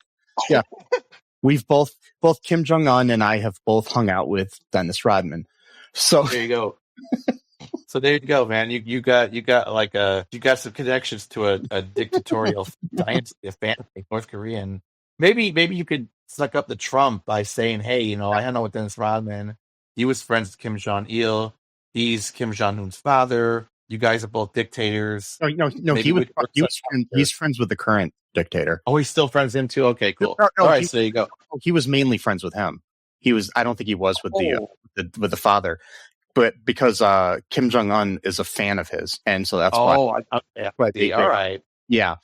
We've both Kim Jong-un and I have both hung out with Dennis Rodman. So there you go. So there you go, man. You got some connections to a dictatorial dynasty, a family, North Korean. Maybe you could suck up the Trump by saying, hey, I hung out with Dennis Rodman. He was friends with Kim Jong-il. He's Kim Jong-un's father. You guys are both dictators. No, Maybe he's friends with the current dictator. Oh, he's still friends with him too. Okay, cool. No, all right, so there you go. He was mainly friends with him. I don't think he was with the father, but because Kim Jong-un is a fan of his, and so that's why. All right. Yeah,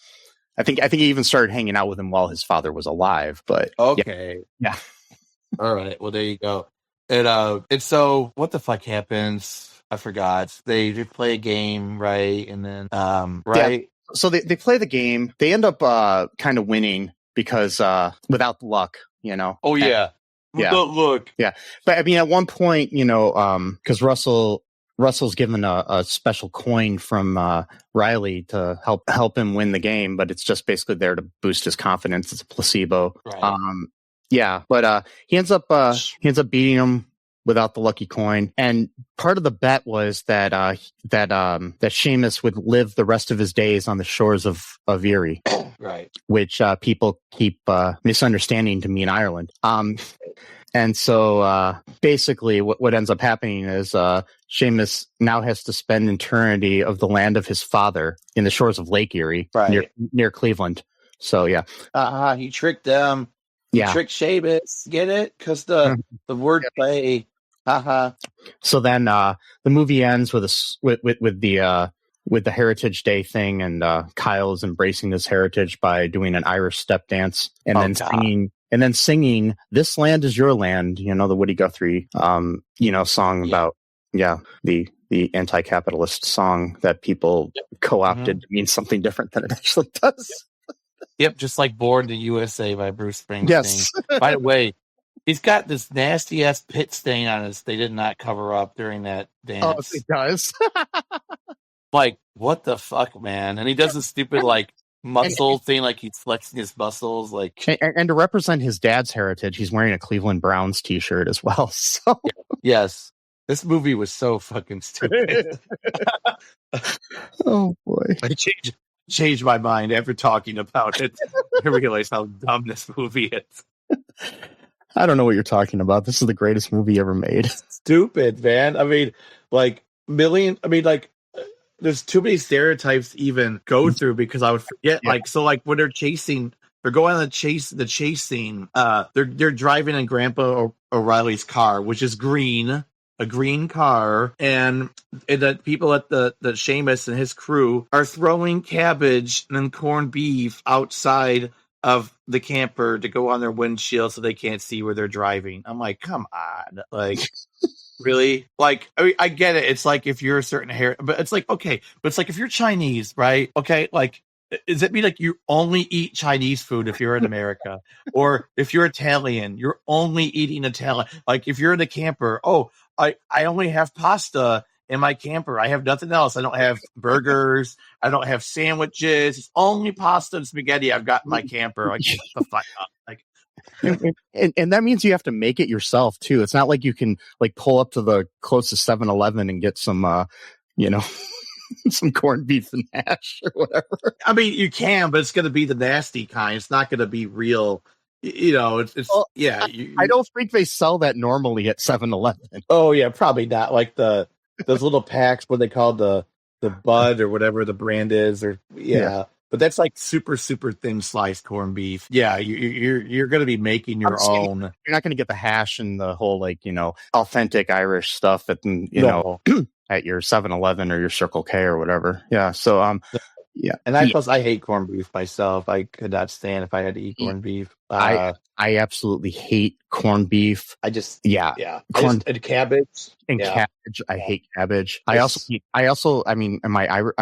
I think he even started hanging out with him while his father was alive. But okay, yeah. All right. Well, there you go. And so what the fuck happens? I forgot. They play a game, right? And then right. Yeah. So they play the game. They end up kind of winning because without luck, you know. Oh yeah. Without luck. Yeah. But I mean, at one point, you know, because Russell's given a special coin from Reilly to help him win the game, but it's just basically there to boost his confidence. It's a placebo. Right. Yeah, but he ends up beating him without the lucky coin. And part of the bet was that Seamus would live the rest of his days on the shores of Erie, right? Which people keep misunderstanding to mean Ireland. And so basically what ends up happening is Seamus now has to spend eternity of the land of his father in the shores of Lake Erie, right. near Cleveland. So yeah. He tricked them. Yeah. Trick Seamus. Get it? Because the word play. So then the movie ends with the Heritage Day thing, and Kyle's embracing his heritage by doing an Irish step dance, and singing "This Land Is Your Land," you know, the Woody Guthrie song about the anti-capitalist song that people co-opted to mean something different than it actually does. Yep, just like "Born in the USA" by Bruce Springsteen. Yes. By the way, he's got this nasty ass pit stain on his. They did not cover up during that dance. Oh, it does. Like, what the fuck, man? And he does this stupid like muscle thing, like he's flexing his muscles, like. And to represent his dad's heritage, he's wearing a Cleveland Browns T-shirt as well. So yes, this movie was so fucking stupid. Oh boy, I changed my mind after talking about it. I realized how dumb this movie is. I don't know what you're talking about. This is the greatest movie ever made. Stupid, man. I mean, there's too many stereotypes to even go through because I would forget. Yeah. When they're going on the chase scene. They're driving in Grandpa O'Reilly's car, which is a green car, and the people at the Seamus and his crew are throwing cabbage and corned beef outside of the camper to go on their windshield so they can't see where they're driving. I'm like, come on, like. Really? Like, I mean, I get it. It's like if you're a certain hair, but it's like, okay, but it's like if you're Chinese, right? Okay, like, does it mean like you only eat Chinese food if you're in America? Or if you're Italian, you're only eating Italian. Like, if you're in a camper, I only have pasta in my camper. I have nothing else. I don't have burgers. I don't have sandwiches. It's only pasta and spaghetti I've got in my camper. Like, shut the fuck up. Like, and that means you have to make it yourself too. It's not like you can like pull up to the closest 7-Eleven and get some some corned beef and hash or whatever. I mean, you can, but it's going to be the nasty kind. It's not going to be real. You know, I don't think they sell that normally at 7-Eleven. Oh yeah, probably not. Like those little packs, what they call the Bud or whatever the brand is, or yeah. But that's like super, super thin sliced corned beef. Yeah, you're going to be making your own. You're not going to get the hash and the whole authentic Irish stuff at at your 7-Eleven or your Circle K or whatever. Yeah. So yeah. And plus I hate corned beef myself. I could not stand if I had to eat corned beef. I absolutely hate corned beef. And cabbage. And cabbage. I hate cabbage. Yes. I mean, on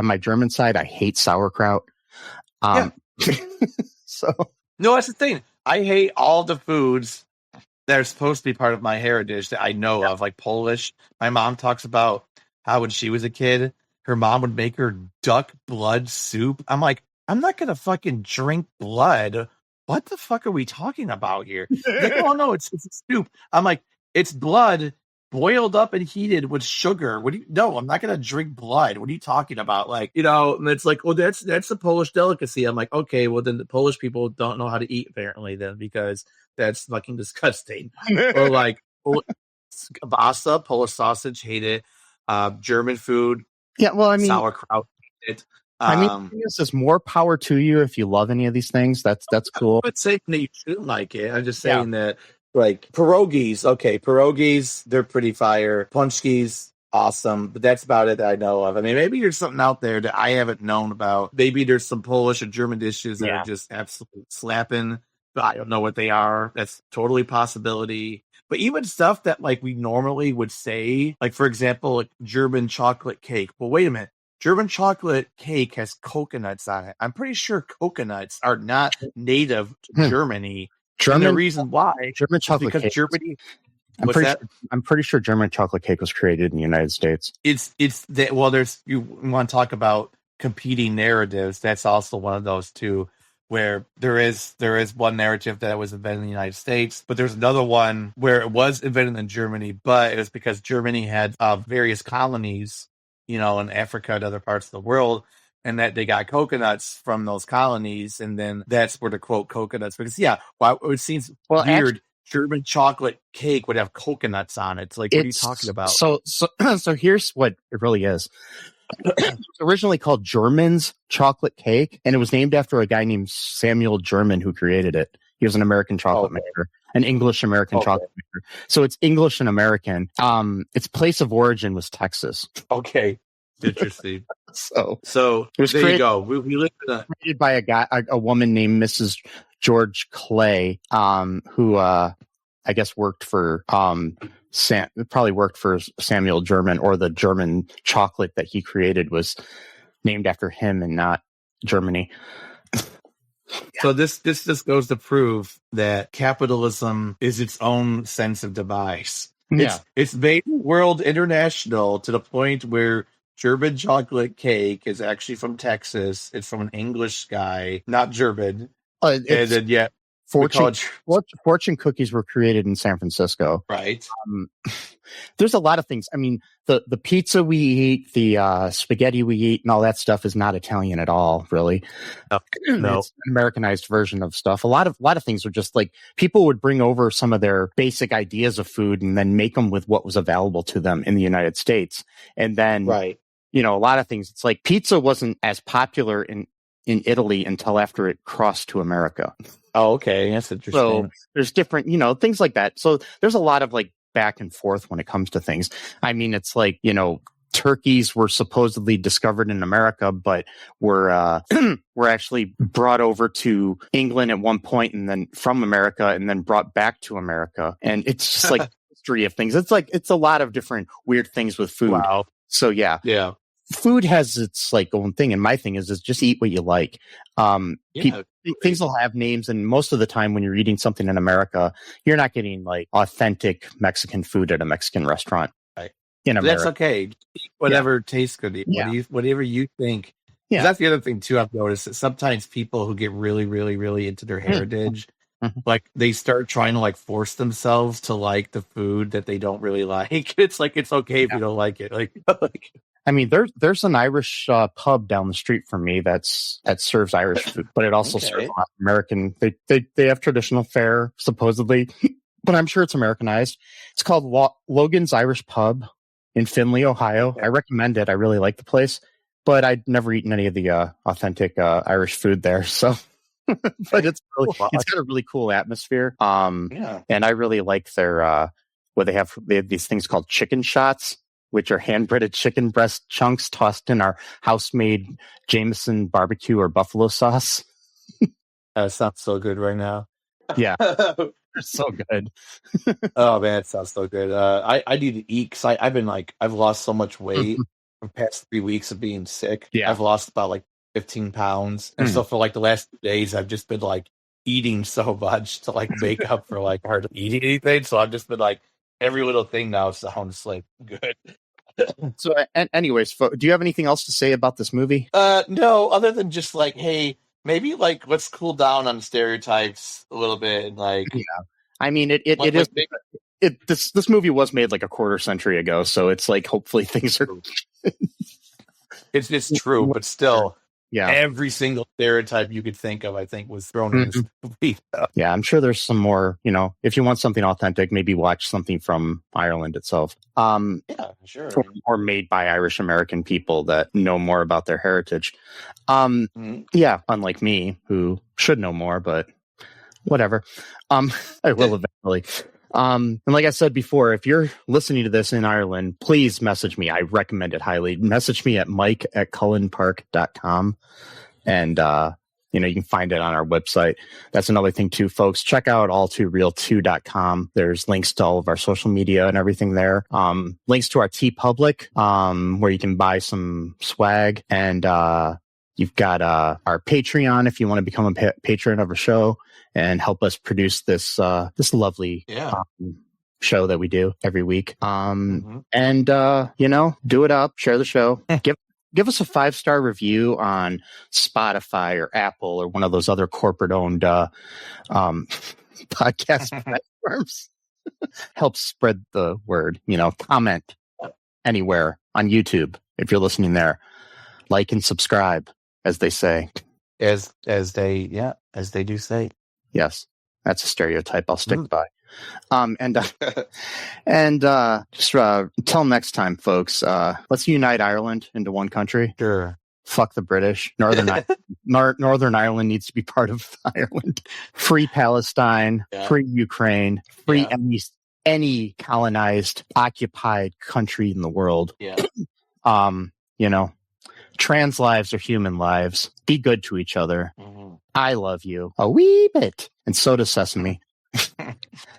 my German side, I hate sauerkraut. So no, that's the thing. I hate all the foods that are supposed to be part of my heritage that I know of, like Polish. My mom talks about how when she was a kid, her mom would make her duck blood soup. I'm like, I'm not gonna fucking drink blood. What the fuck are we talking about here? Like, oh no, it's soup. I'm like, it's blood boiled up and heated with sugar. No, I'm not going to drink blood. What are you talking about? Like, and it's like, well, that's a Polish delicacy. I'm like, okay, well then the Polish people don't know how to eat apparently then, because that's fucking disgusting. Or like pasta, Polish sausage, hate it. German food, Yeah, well, I mean, sauerkraut. This is more power to you if you love any of these things. That's cool. I'm not saying that you shouldn't like it. I'm just saying that, like, pierogies. Okay, pierogies, they're pretty fire. Punchkis, awesome. But that's about it that I know of. I mean, maybe there's something out there that I haven't known about. Maybe there's some Polish or German dishes that are just absolutely slapping, but I don't know what they are. That's totally a possibility. But even stuff that, like, we normally would say, like, for example, like German chocolate cake. Well, wait a minute. German chocolate cake has coconuts on it. I'm pretty sure coconuts are not native to Germany. And the reason why German chocolate because cake. Germany. I'm pretty sure German chocolate cake was created in the United States. It's that. Well, you want to talk about competing narratives. That's also one of those too, where there is one narrative that was invented in the United States, but there's another one where it was invented in Germany, but it was because Germany had various colonies, in Africa and other parts of the world, and that they got coconuts from those colonies, and then that's where to quote coconuts, because it seems weird. Actually, German chocolate cake would have coconuts on it. It's like, what are you talking about? So here's what it really is. It was originally called German's chocolate cake, and it was named after a guy named Samuel German who created it. He was an American chocolate maker, an English-American chocolate maker. So it's English and American. Its place of origin was Texas. Okay. Interesting. So it was there you go. We lived created by a woman named Mrs. George Clay, who I guess worked for probably worked for Samuel German, or the German chocolate that he created was named after him and not Germany. So this just goes to prove that capitalism is its own sense of demise. It's made the world international to the point where German chocolate cake is actually from Texas. It's from an English guy, not German. And then Fortune cookies were created in San Francisco. Right. There's a lot of things. I mean, the pizza we eat, the spaghetti we eat, and all that stuff is not Italian at all, really. No. It's an Americanized version of stuff. A lot of things are just like people would bring over some of their basic ideas of food and then make them with what was available to them in the United States. And then, a lot of things. It's like pizza wasn't as popular in Italy until after it crossed to America. Oh, okay. That's interesting. So there's different, things like that. So there's a lot of like back and forth when it comes to things. I mean, it's like, turkeys were supposedly discovered in America, but were actually brought over to England at one point, and then from America, and then brought back to America. And it's just like history of things. It's a lot of different weird things with food. Wow. So yeah. Food has its like own thing, and my thing is just eat what you like. Things will have names, and most of the time when you're eating something in America, you're not getting like authentic Mexican food at a Mexican restaurant. Right. In America. That's okay. Eat whatever tastes good. Whatever you think. Yeah. That's the other thing too I've noticed, that sometimes people who get really, really, really into their heritage, like they start trying to like force themselves to like the food that they don't really like. It's like, it's okay if you don't like it. I mean, there's an Irish pub down the street from me that serves Irish food, but it also serves a lot of American. They have traditional fare supposedly, but I'm sure it's Americanized. It's called Logan's Irish Pub in Findlay, Ohio. I recommend it. I really like the place, but I'd never eaten any of the authentic Irish food there. So, but it's got a really cool atmosphere. And I really like their they have these things called chicken shots, which are hand-breaded chicken breast chunks tossed in our house-made Jameson barbecue or buffalo sauce. That sounds so good right now. Yeah, they're so good. Oh man, it sounds so good. I need to eat because I've lost so much weight for the past 3 weeks of being sick. Yeah, I've lost about like 15 pounds, and so for like the last 2 days, I've just been like eating so much to like make up for like hardly eating anything. So I've just been like, every little thing now sounds like good. So, anyways, do you have anything else to say about this movie? No, other than just like, hey, maybe like let's cool down on stereotypes a little bit, and like, I mean, this movie was made like a quarter century ago, so it's like hopefully things are. It's true, but still, Yeah. Every single stereotype you could think of, I think, was thrown in this movie. Yeah, I'm sure there's some more, if you want something authentic, maybe watch something from Ireland itself. Yeah, sure. Or made by Irish American people that know more about their heritage. Yeah, unlike me, who should know more, but whatever. I will eventually. And like I said before, if you're listening to this in Ireland, please message me. I recommend it highly. Message me at mike@cullenpark.com. And, you can find it on our website. That's another thing too, folks. Check out all2reeltoo.com. There's links to all of our social media and everything there. Links to our TeePublic, where you can buy some swag. And, you've got, our Patreon if you want to become a patron of our show and help us produce this lovely show that we do every week. And do it up, share the show, give us a 5-star review on Spotify or Apple or one of those other corporate owned podcast platforms. Help spread the word. Comment anywhere on YouTube if you're listening there. Like and subscribe, as they say. As they do say. Yes, that's a stereotype I'll stick by. And just until next time, folks, let's unite Ireland into one country. Sure. Fuck the British. Northern Ireland needs to be part of Ireland. Free Palestine, free Ukraine, free any colonized, occupied country in the world. Yeah. Trans lives are human lives. Be good to each other. I love you a wee bit. And so does Sesame.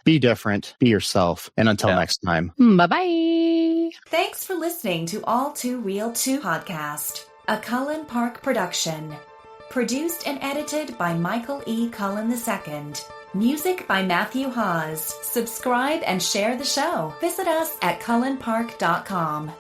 Be different. Be yourself. And until next time, bye-bye. Thanks for listening to All2ReelToo podcast, a Cullen Park production. Produced and edited by Michael E. Cullen II. Music by Matthew Hawes. Subscribe and share the show. Visit us at cullenpark.com.